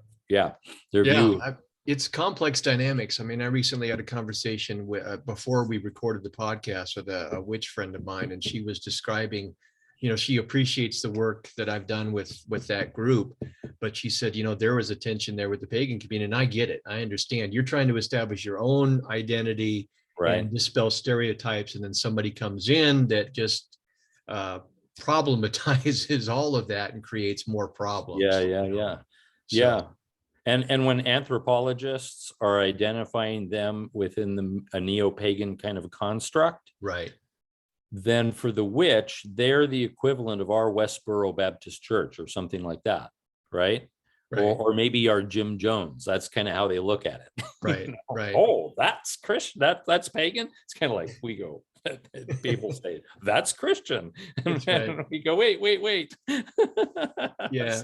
view. It's complex dynamics. I mean, I recently had a conversation before we recorded the podcast with a witch friend of mine, and she was describing, she appreciates the work that I've done with that group, but she said, there was a tension there with the pagan community, and I get it. I understand. You're trying to establish your own identity and dispel stereotypes, and then somebody comes in that just problematizes all of that and creates more problems. And when anthropologists are identifying them within a neo-pagan kind of a construct, then for the witch, they're the equivalent of our Westboro Baptist Church or something like that, right? Or maybe our Jim Jones. That's kind of how they look at it. Right. Oh, that's Christian. That's pagan. It's kind of like we go. People say that's Christian, and we go, wait.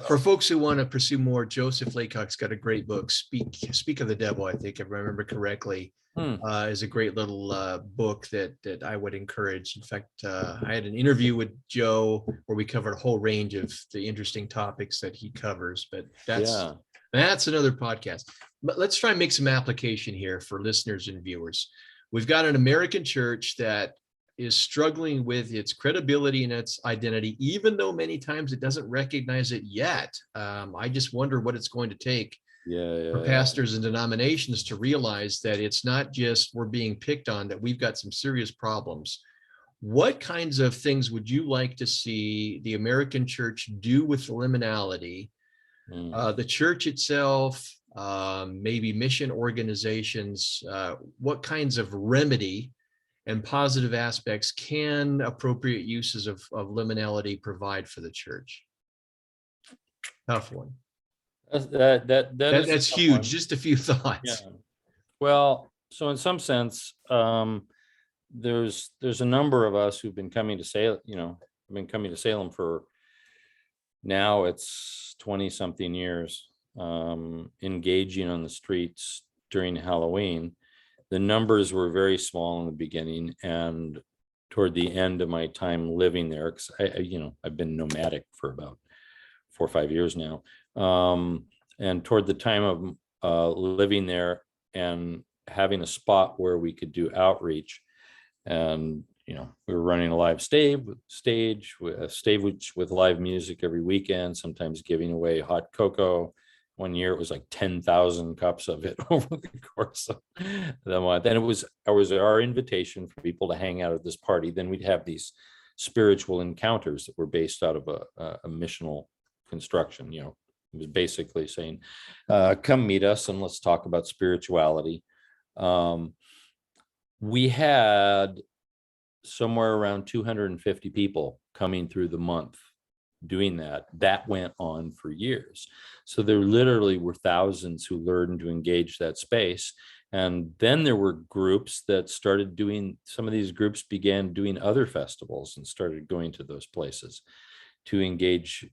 For folks who want to pursue more, Joseph Laycock's got a great book, Speak of the Devil, I think, if I remember correctly. Is a great little book that I would encourage. In fact, I had an interview with Joe where we covered a whole range of the interesting topics that he covers, but that's another podcast. But let's try and make some application here for listeners and viewers. We've got an American church that is struggling with its credibility and its identity, even though many times it doesn't recognize it yet. I just wonder what it's going to take for pastors and denominations to realize that it's not just we're being picked on, that we've got some serious problems. What kinds of things would you like to see the American church do with liminality? The church itself, maybe mission organizations, what kinds of remedy and positive aspects can appropriate uses of liminality provide for the church? Tough one. That's huge. One. Just a few thoughts. Well, so in some sense, there's a number of us who've been coming to Salem, for now it's 20 something years, engaging on the streets during Halloween. the numbers were very small in the beginning, and toward the end of my time living there, because I've been nomadic for about 4 or 5 years now, and toward the time of living there and having a spot where we could do outreach, and we were running a live stage with live music every weekend, sometimes giving away hot cocoa. One year it was like 10,000 cups of it over the course of the month. And it was our invitation for people to hang out at this party. Then we'd have these spiritual encounters that were based out of a missional construction. It was basically saying, come meet us and let's talk about spirituality. We had somewhere around 250 people coming through the month doing that. That went on for years. So there literally were thousands who learned to engage that space. And then there were groups that started doing, some of these groups began doing other festivals and started going to those places to engage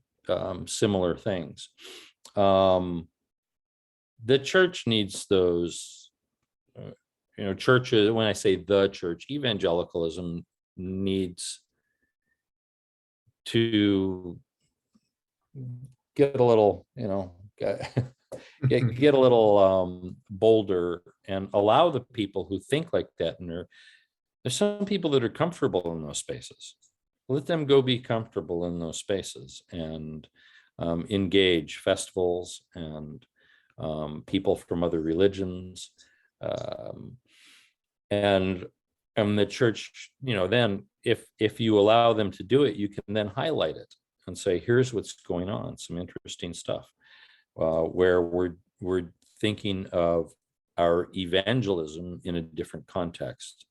similar things. The church needs those, churches. When I say the church, evangelicalism needs to get a little, get a little bolder and allow the people who think like that. And there's some people that are comfortable in those spaces. Let them go be comfortable in those spaces and engage festivals and people from other religions. And the church, then if you allow them to do it, you can then highlight it and say, here's what's going on, some interesting stuff, where we're thinking of our evangelism in a different context.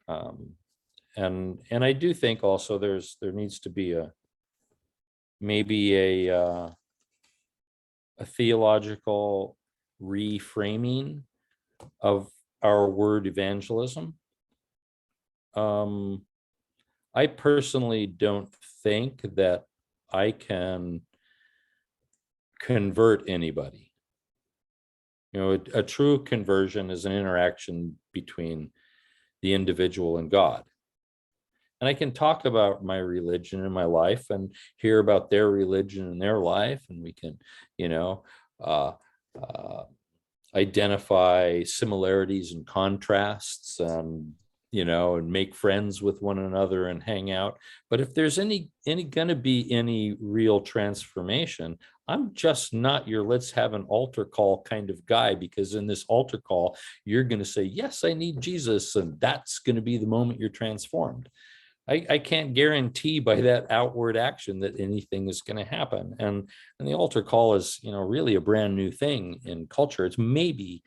And I do think also there needs to be maybe a theological reframing of our word evangelism. I personally don't think that I can convert anybody. A true conversion is an interaction between the individual and God. And I can talk about my religion and my life and hear about their religion and their life, and we can, identify similarities and contrasts, and make friends with one another and hang out. But if there's any gonna be any real transformation, I'm just not your let's have an altar call kind of guy, because in this altar call, you're gonna say, yes, I need Jesus, and that's gonna be the moment you're transformed. I can't guarantee by that outward action that anything is going to happen. And the altar call is, really a brand new thing in culture. It's maybe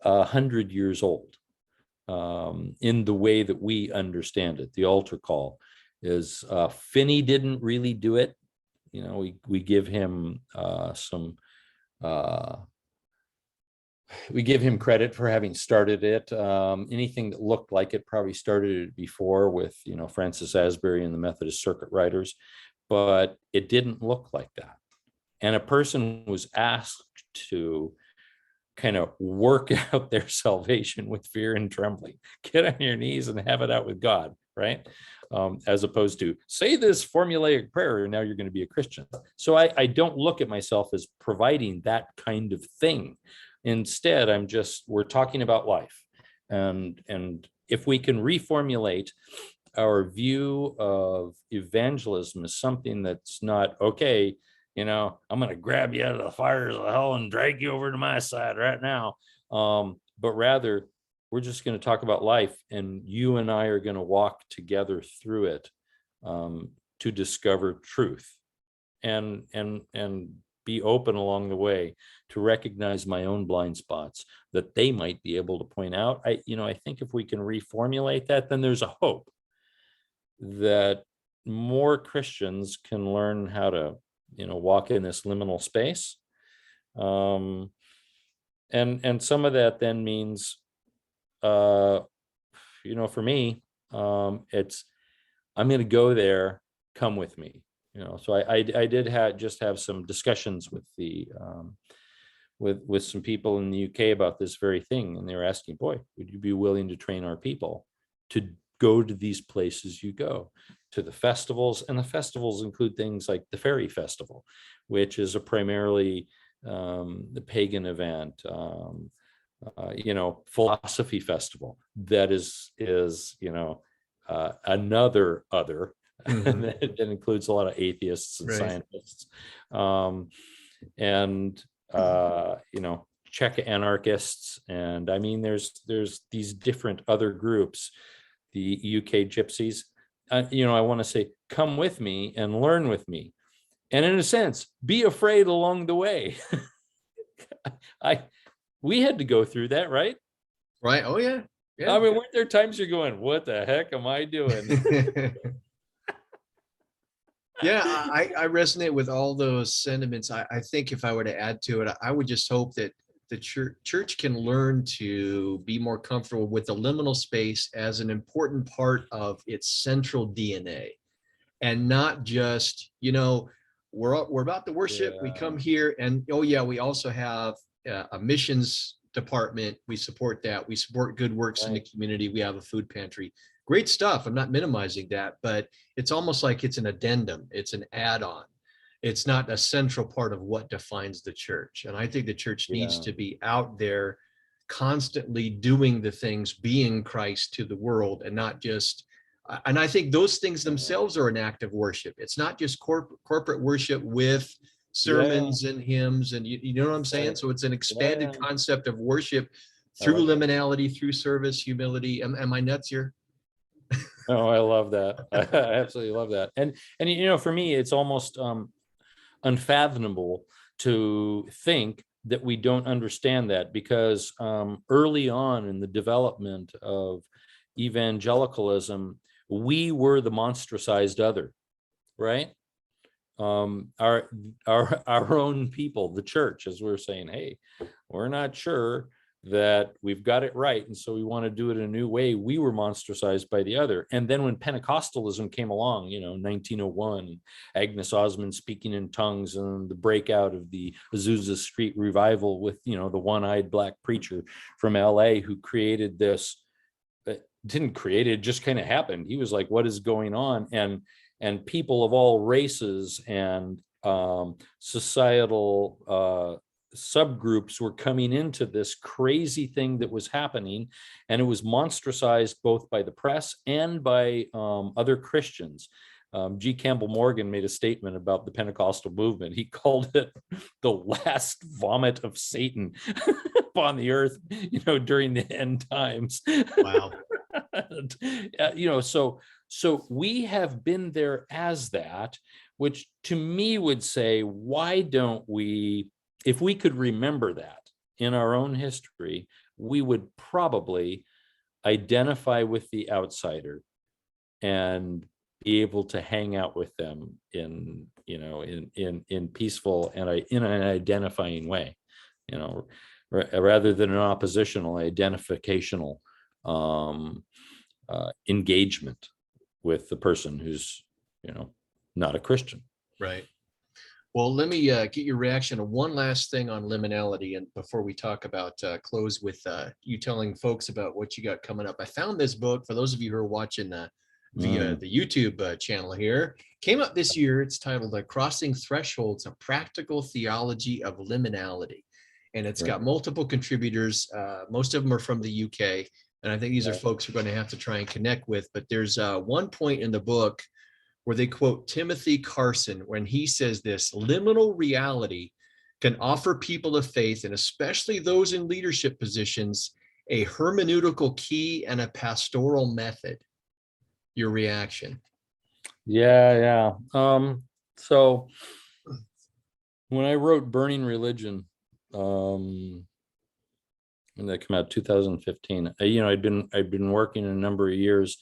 100 years old in the way that we understand it. The altar call is Finney didn't really do it. We give him we give him credit for having started it. Anything that looked like it probably started it before with, Francis Asbury and the Methodist Circuit Riders, but it didn't look like that. And a person was asked to kind of work out their salvation with fear and trembling. Get on your knees and have it out with God, right? As opposed to say this formulaic prayer and now you're going to be a Christian. So I don't look at myself as providing that kind of thing. Instead, we're talking about life. And if we can reformulate our view of evangelism as something that's not, okay, I'm going to grab you out of the fires of hell and drag you over to my side right now. But rather, we're just going to talk about life, and you and I are going to walk together through it to discover truth and be open along the way to recognize my own blind spots that they might be able to point out. I think if we can reformulate that, then there's a hope that more Christians can learn how to, walk in this liminal space. And some of that then means, for me, it's, I'm going to go there, come with me. So I did have some discussions with the with some people in the UK about this very thing, and they were asking, boy, would you be willing to train our people to go to these places you go, to the festivals? And the festivals include things like the Fairy Festival, which is a primarily the pagan event, philosophy festival that is another other Mhm. that includes a lot of atheists and Right. scientists, and Czech anarchists, and I mean there's these different other groups, the UK gypsies. I want to say, come with me and learn with me, and in a sense, be afraid along the way. We had to go through that, right? Right. Oh yeah. Yeah. I mean, weren't there times you're going, what the heck am I doing? Yeah, I resonate with all those sentiments. I think if I were to add to it, I would just hope that the church can learn to be more comfortable with the liminal space as an important part of its central DNA, and not just, we're about to worship, we come here, and oh yeah, we also have a missions department, we support that, we support good works in the community, we have a food pantry. Great stuff, I'm not minimizing that, but it's almost like it's an addendum, it's an add-on. It's not a central part of what defines the church. And I think the church needs to be out there constantly doing the things, being Christ to the world, and not just, and I think those things themselves are an act of worship. It's not just corporate worship with sermons and hymns, and you know what I'm saying? So it's an expanded concept of worship through liminality, through service, humility. Am I nuts here? Oh, I love that. I absolutely love that. And for me, it's almost unfathomable to think that we don't understand that, because early on in the development of evangelicalism, we were the monstrosized other, right? Our own people, the church, as we're saying, hey, we're not sure that we've got it right, and so we want to do it in a new way. We were monstrosized by the other. And then when Pentecostalism came along, 1901, Agnes Osmond speaking in tongues, and the breakout of the Azusa Street revival with the one-eyed black preacher from LA who created this, didn't create it, just kind of happened. He was like, what is going on? And people of all races and societal subgroups were coming into this crazy thing that was happening, and it was monstrosized both by the press and by other Christians. G. Campbell Morgan made a statement about the Pentecostal movement. He called it the last vomit of Satan upon the earth, during the end times. Wow. So we have been there as that, which to me would say, why don't we, if we could remember that in our own history, we would probably identify with the outsider and be able to hang out with them in peaceful and in an identifying way, rather than an oppositional, identificational engagement with the person who's not a Christian. Right. Well, let me get your reaction on one last thing on liminality, and before we talk about close with you telling folks about what you got coming up. I found this book, for those of you who are watching via the YouTube channel here, came up this year. It's titled Crossing Thresholds, A Practical Theology of Liminality. And it's got multiple contributors. Most of them are from the UK. And I think these are folks we're going to have to try and connect with. But there's one point in the book where they quote Timothy Carson when he says this: liminal reality can offer people of faith, and especially those in leadership positions, a hermeneutical key and a pastoral method. Your reaction? Yeah. So when I wrote Burning Religion, when that came out 2015, I'd been working a number of years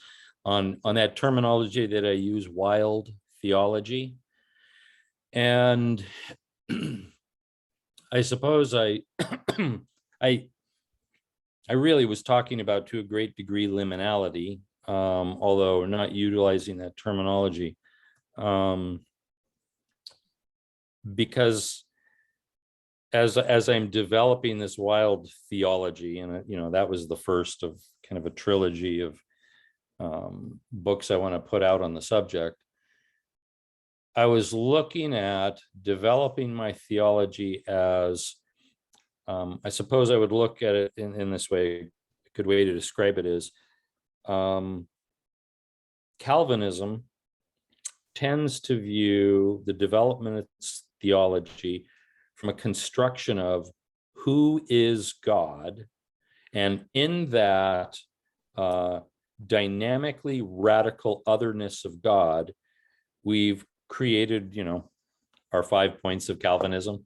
on that terminology that I use, wild theology. And I suppose I really was talking about, to a great degree, liminality, although not utilizing that terminology, because as I'm developing this wild theology, and that was the first of kind of a trilogy of books I want to put out on the subject. I was looking at developing my theology as, I suppose I would look at it in this way. A good way to describe it is, Calvinism tends to view the development of theology from a construction of who is God, and in that dynamically radical otherness of God, we've created, our 5 points of Calvinism.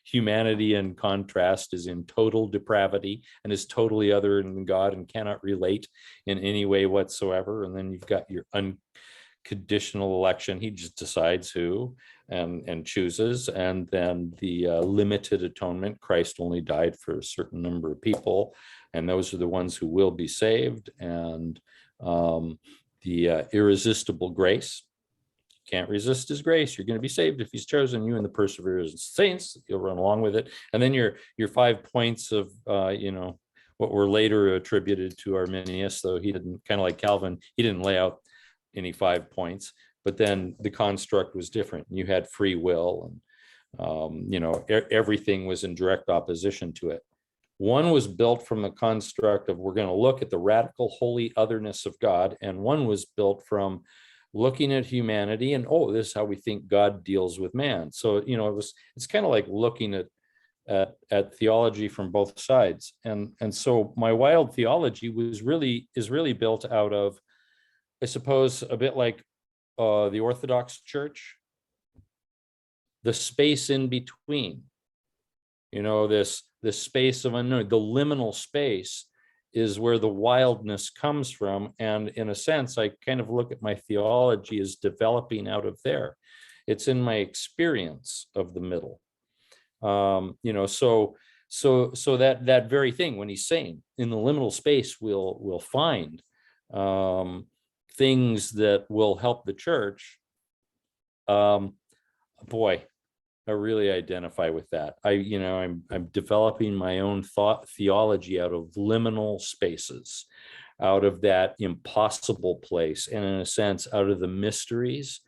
Humanity in contrast is in total depravity and is totally other than God and cannot relate in any way whatsoever. And then you've got your unconditional election. He just decides who and chooses. And then the limited atonement. Christ only died for a certain number of people, and those are the ones who will be saved. And the irresistible grace. Can't resist his grace. You're going to be saved if he's chosen you, and the perseverance of saints. You'll run along with it. And then your 5 points of what were later attributed to Arminius, though he didn't, kind of like Calvin, he didn't lay out any 5 points. But then the construct was different. You had free will, and everything was in direct opposition to it. One was built from the construct of we're going to look at the radical holy otherness of God, and one was built from looking at humanity and, this is how we think God deals with man. So it's kind of like looking at theology from both sides, and so my wild theology is really built out of, I suppose, a bit like the Orthodox Church, the space in between, this space of unknown, the liminal space is where the wildness comes from. And in a sense, I kind of look at my theology as developing out of there. It's in my experience of the middle. So that very thing, when he's saying in the liminal space, we'll find things that will help the church. Boy, I really identify with that. I'm developing my own theology out of liminal spaces, out of that impossible place, and in a sense, out of the mysteries,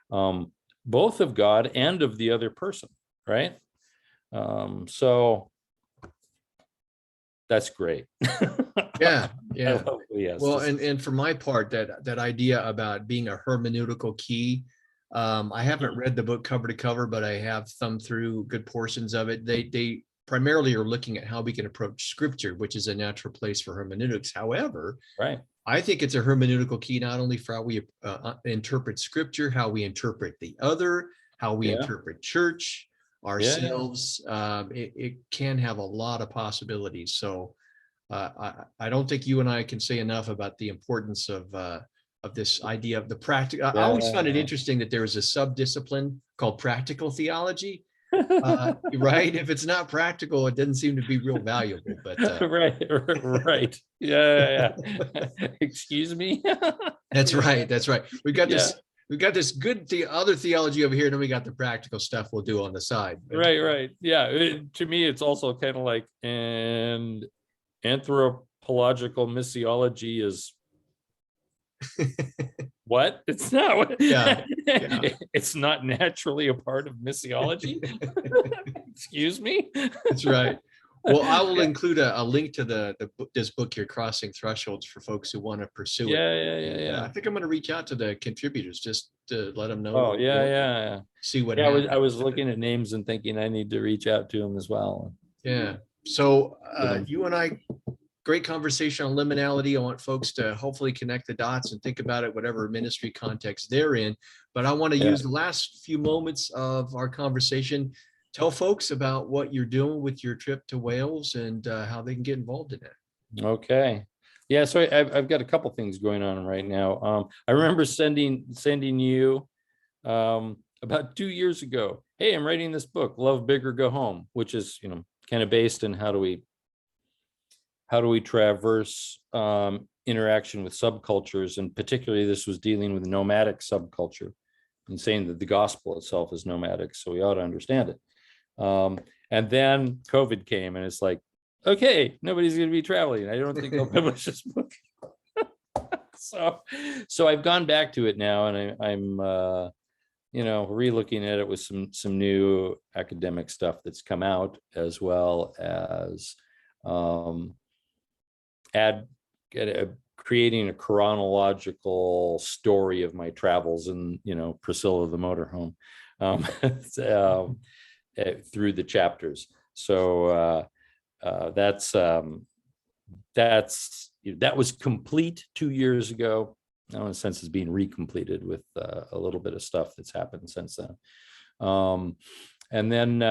both of God and of the other person, right? So that's great. Yeah. Yes. Well, and for my part, that idea about being a hermeneutical key. I haven't read the book cover to cover, but I have thumbed through good portions of it. They primarily are looking at how we can approach scripture, which is a natural place for hermeneutics. However, right, I think it's a hermeneutical key, not only for how we interpret scripture, how we interpret the other, how we interpret church, ourselves. It can have a lot of possibilities. So I don't think you and I can say enough about the importance of this idea of the practical. I always found it interesting that there is a sub-discipline called practical theology. Right? If it's not practical, it doesn't seem to be real valuable. But right. Yeah. Excuse me. That's right. We've got this good other theology over here, and then we got the practical stuff we'll do on the side. Right. Yeah. To me, it's also kind of like, and anthropological missiology is what? It's not what? It's not naturally a part of missiology. Excuse me. That's right. Well, I will include a link to this book here, Crossing Thresholds, for folks who want to pursue it. Yeah. I think I'm going to reach out to the contributors just to let them know. See what happens. I was looking at names and thinking I need to reach out to them as well. Yeah. So you and I, great conversation on liminality. I want folks to hopefully connect the dots and think about it, whatever ministry context they're in. But I want to use the last few moments of our conversation. Tell folks about what you're doing with your trip to Wales and how they can get involved in that. Okay. Yeah. So I've got a couple things going on right now. I remember sending you about 2 years ago. Hey, I'm writing this book, Love Big or Go Home, which is, kind of based in how do we traverse interaction with subcultures, and particularly this was dealing with nomadic subculture and saying that the gospel itself is nomadic, so we ought to understand it. And then COVID came, and it's like, okay, nobody's going to be traveling. I don't think I'll publish this book. So I've gone back to it now, and I'm re-looking at it with some new academic stuff that's come out, as well as creating a chronological story of my travels in, Priscilla the motorhome, through the chapters. So that was complete 2 years ago. Now, in a sense, is being recompleted with a little bit of stuff that's happened since then. And then,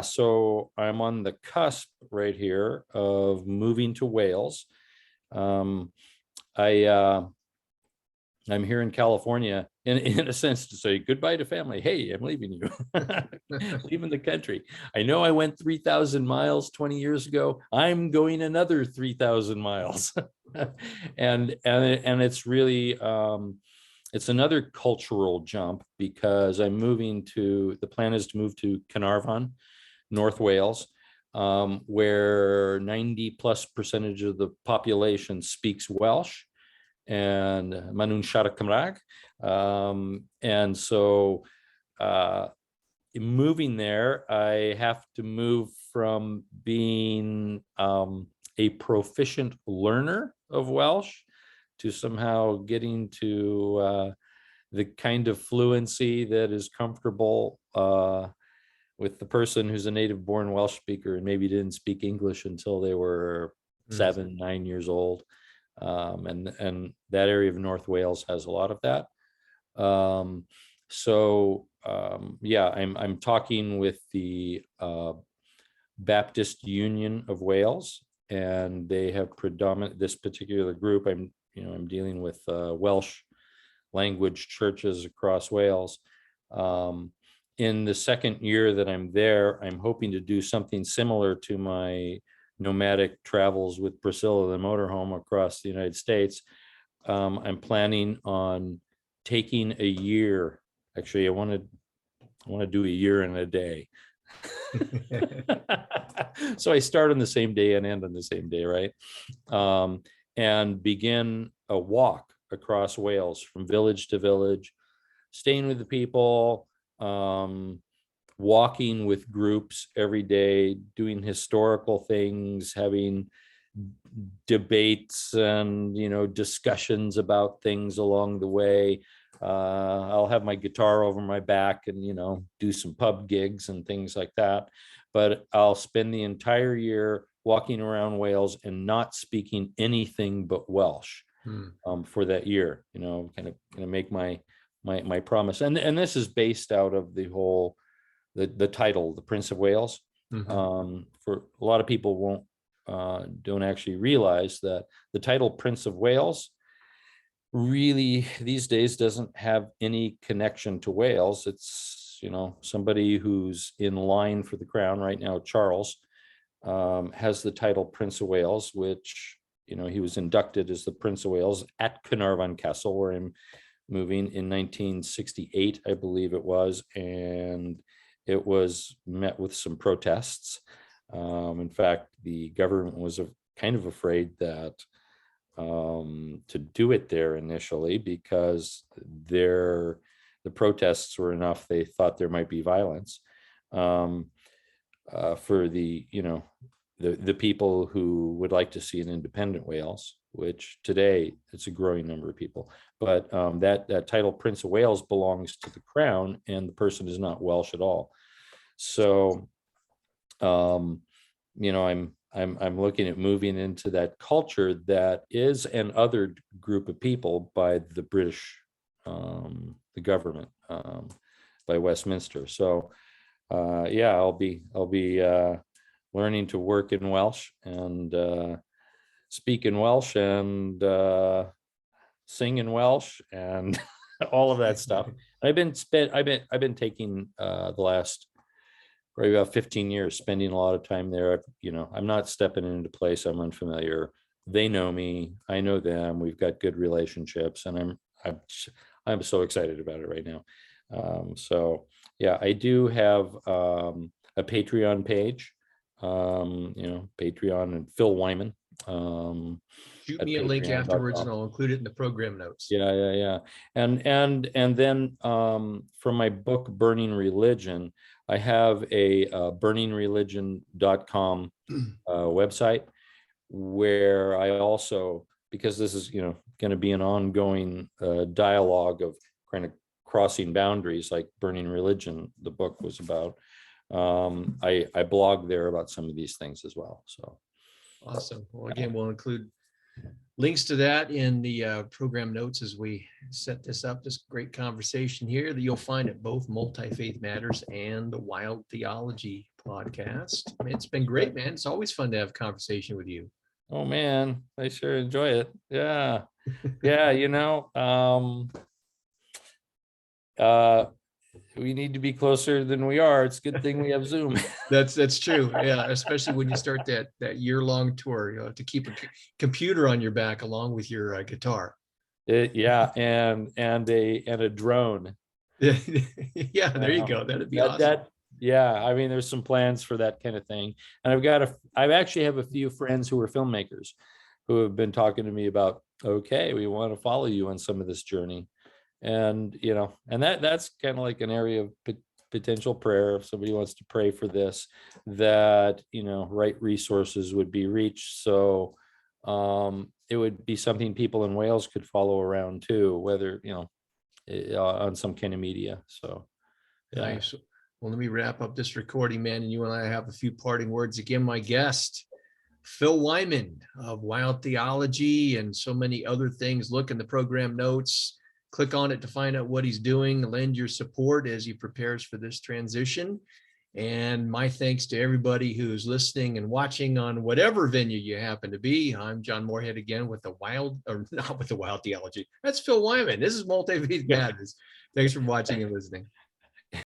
so I'm on the cusp right here of moving to Wales. I'm here in California, in a sense, to say goodbye to family. Hey, I'm leaving you, leaving the country. I know I went 3,000 miles 20 years ago. I'm going another 3,000 miles, and it's really it's another cultural jump, because the plan is to move to Carnarvon, North Wales, where 90+% of the population speaks Welsh and Manun Siarad Cymraeg. And so moving there, I have to move from being a proficient learner of Welsh to somehow getting to the kind of fluency that is comfortable with the person who's a native born Welsh speaker and maybe didn't speak English until they were 7, 9 years old. And that area of North Wales has a lot of that. I'm talking with the Baptist Union of Wales, and they have this particular group. I'm dealing with Welsh language churches across Wales. In the second year that I'm there, I'm hoping to do something similar to my nomadic travels with Priscilla the motorhome across the United States. I'm planning on taking a year. Actually, I want to do a year in a day. So I start on the same day and end on the same day, right? And begin a walk across Wales from village to village, staying with the people, walking with groups every day, doing historical things, having debates and discussions about things along the way. I'll have my guitar over my back and do some pub gigs and things like that. But I'll spend the entire year walking around Wales and not speaking anything but Welsh for that year. Kind of make my promise. And this is based out of the whole the title, the Prince of Wales. For a lot of people don't actually realize that the title Prince of Wales really these days doesn't have any connection to Wales. It's somebody who's in line for the crown right now. Charles has the title Prince of Wales, which he was inducted as the Prince of Wales at Carnarvon Castle, where I'm moving in 1968, I believe it was, and it was met with some protests. In fact, the government was kind of afraid that to do it there initially, because the protests were enough. They thought there might be violence for the people who would like to see an independent Wales, which today it's a growing number of people. But that title Prince of Wales belongs to the crown, and the person is not Welsh at all. So I'm looking at moving into that culture that is an other group of people by the British, the government, by Westminster. So I'll be learning to work in Welsh and speak in Welsh and sing in Welsh and all of that stuff. I've been taking the last probably about 15 years, spending a lot of time there. I'm not stepping into a place I'm unfamiliar. They know me, I know them. We've got good relationships, and I'm so excited about it right now. I do have a Patreon page, Patreon and Phil Wyman. Shoot at me a link afterwards and patreon.com. I'll include it in the program notes. Yeah. And then from my book, Burning Religion, I have a burningreligion.com website where I also, because this is, going to be an ongoing dialogue of kind of crossing boundaries, like Burning Religion, the book was about. I blog there about some of these things as well. So awesome. Well, again, we'll include links to that in the program notes as we set this up. This great conversation here that you'll find at both MultiFaith Matters and the Wild Theology Podcast. I mean, it's been great, man. It's always fun to have conversation with you. Oh man, I sure enjoy it. Yeah. We need to be closer than we are. It's a good thing we have Zoom. That's true. Yeah, especially when you start that year-long tour, to keep a computer on your back along with your guitar. Yeah, and a drone. Yeah, there you go. That'd be awesome. I mean, there's some plans for that kind of thing. And I actually have a few friends who are filmmakers who have been talking to me about, okay, we want to follow you on some of this journey. And, and that's kind of like an area of potential prayer. If somebody wants to pray for this, that, right resources would be reached. So it would be something people in Wales could follow around too, whether, on some kind of media. So, yeah. Nice. Well, let me wrap up this recording, man. And you and I have a few parting words. Again, my guest, Phil Wyman of Wild Theology and so many other things. Look in the program notes. Click on it to find out what he's doing. Lend your support as he prepares for this transition. And my thanks to everybody who's listening and watching on whatever venue you happen to be. I'm John Morehead again with not with the Wild Theology. That's Phil Wyman. This is MultiFaith Matters. Thanks for watching and listening.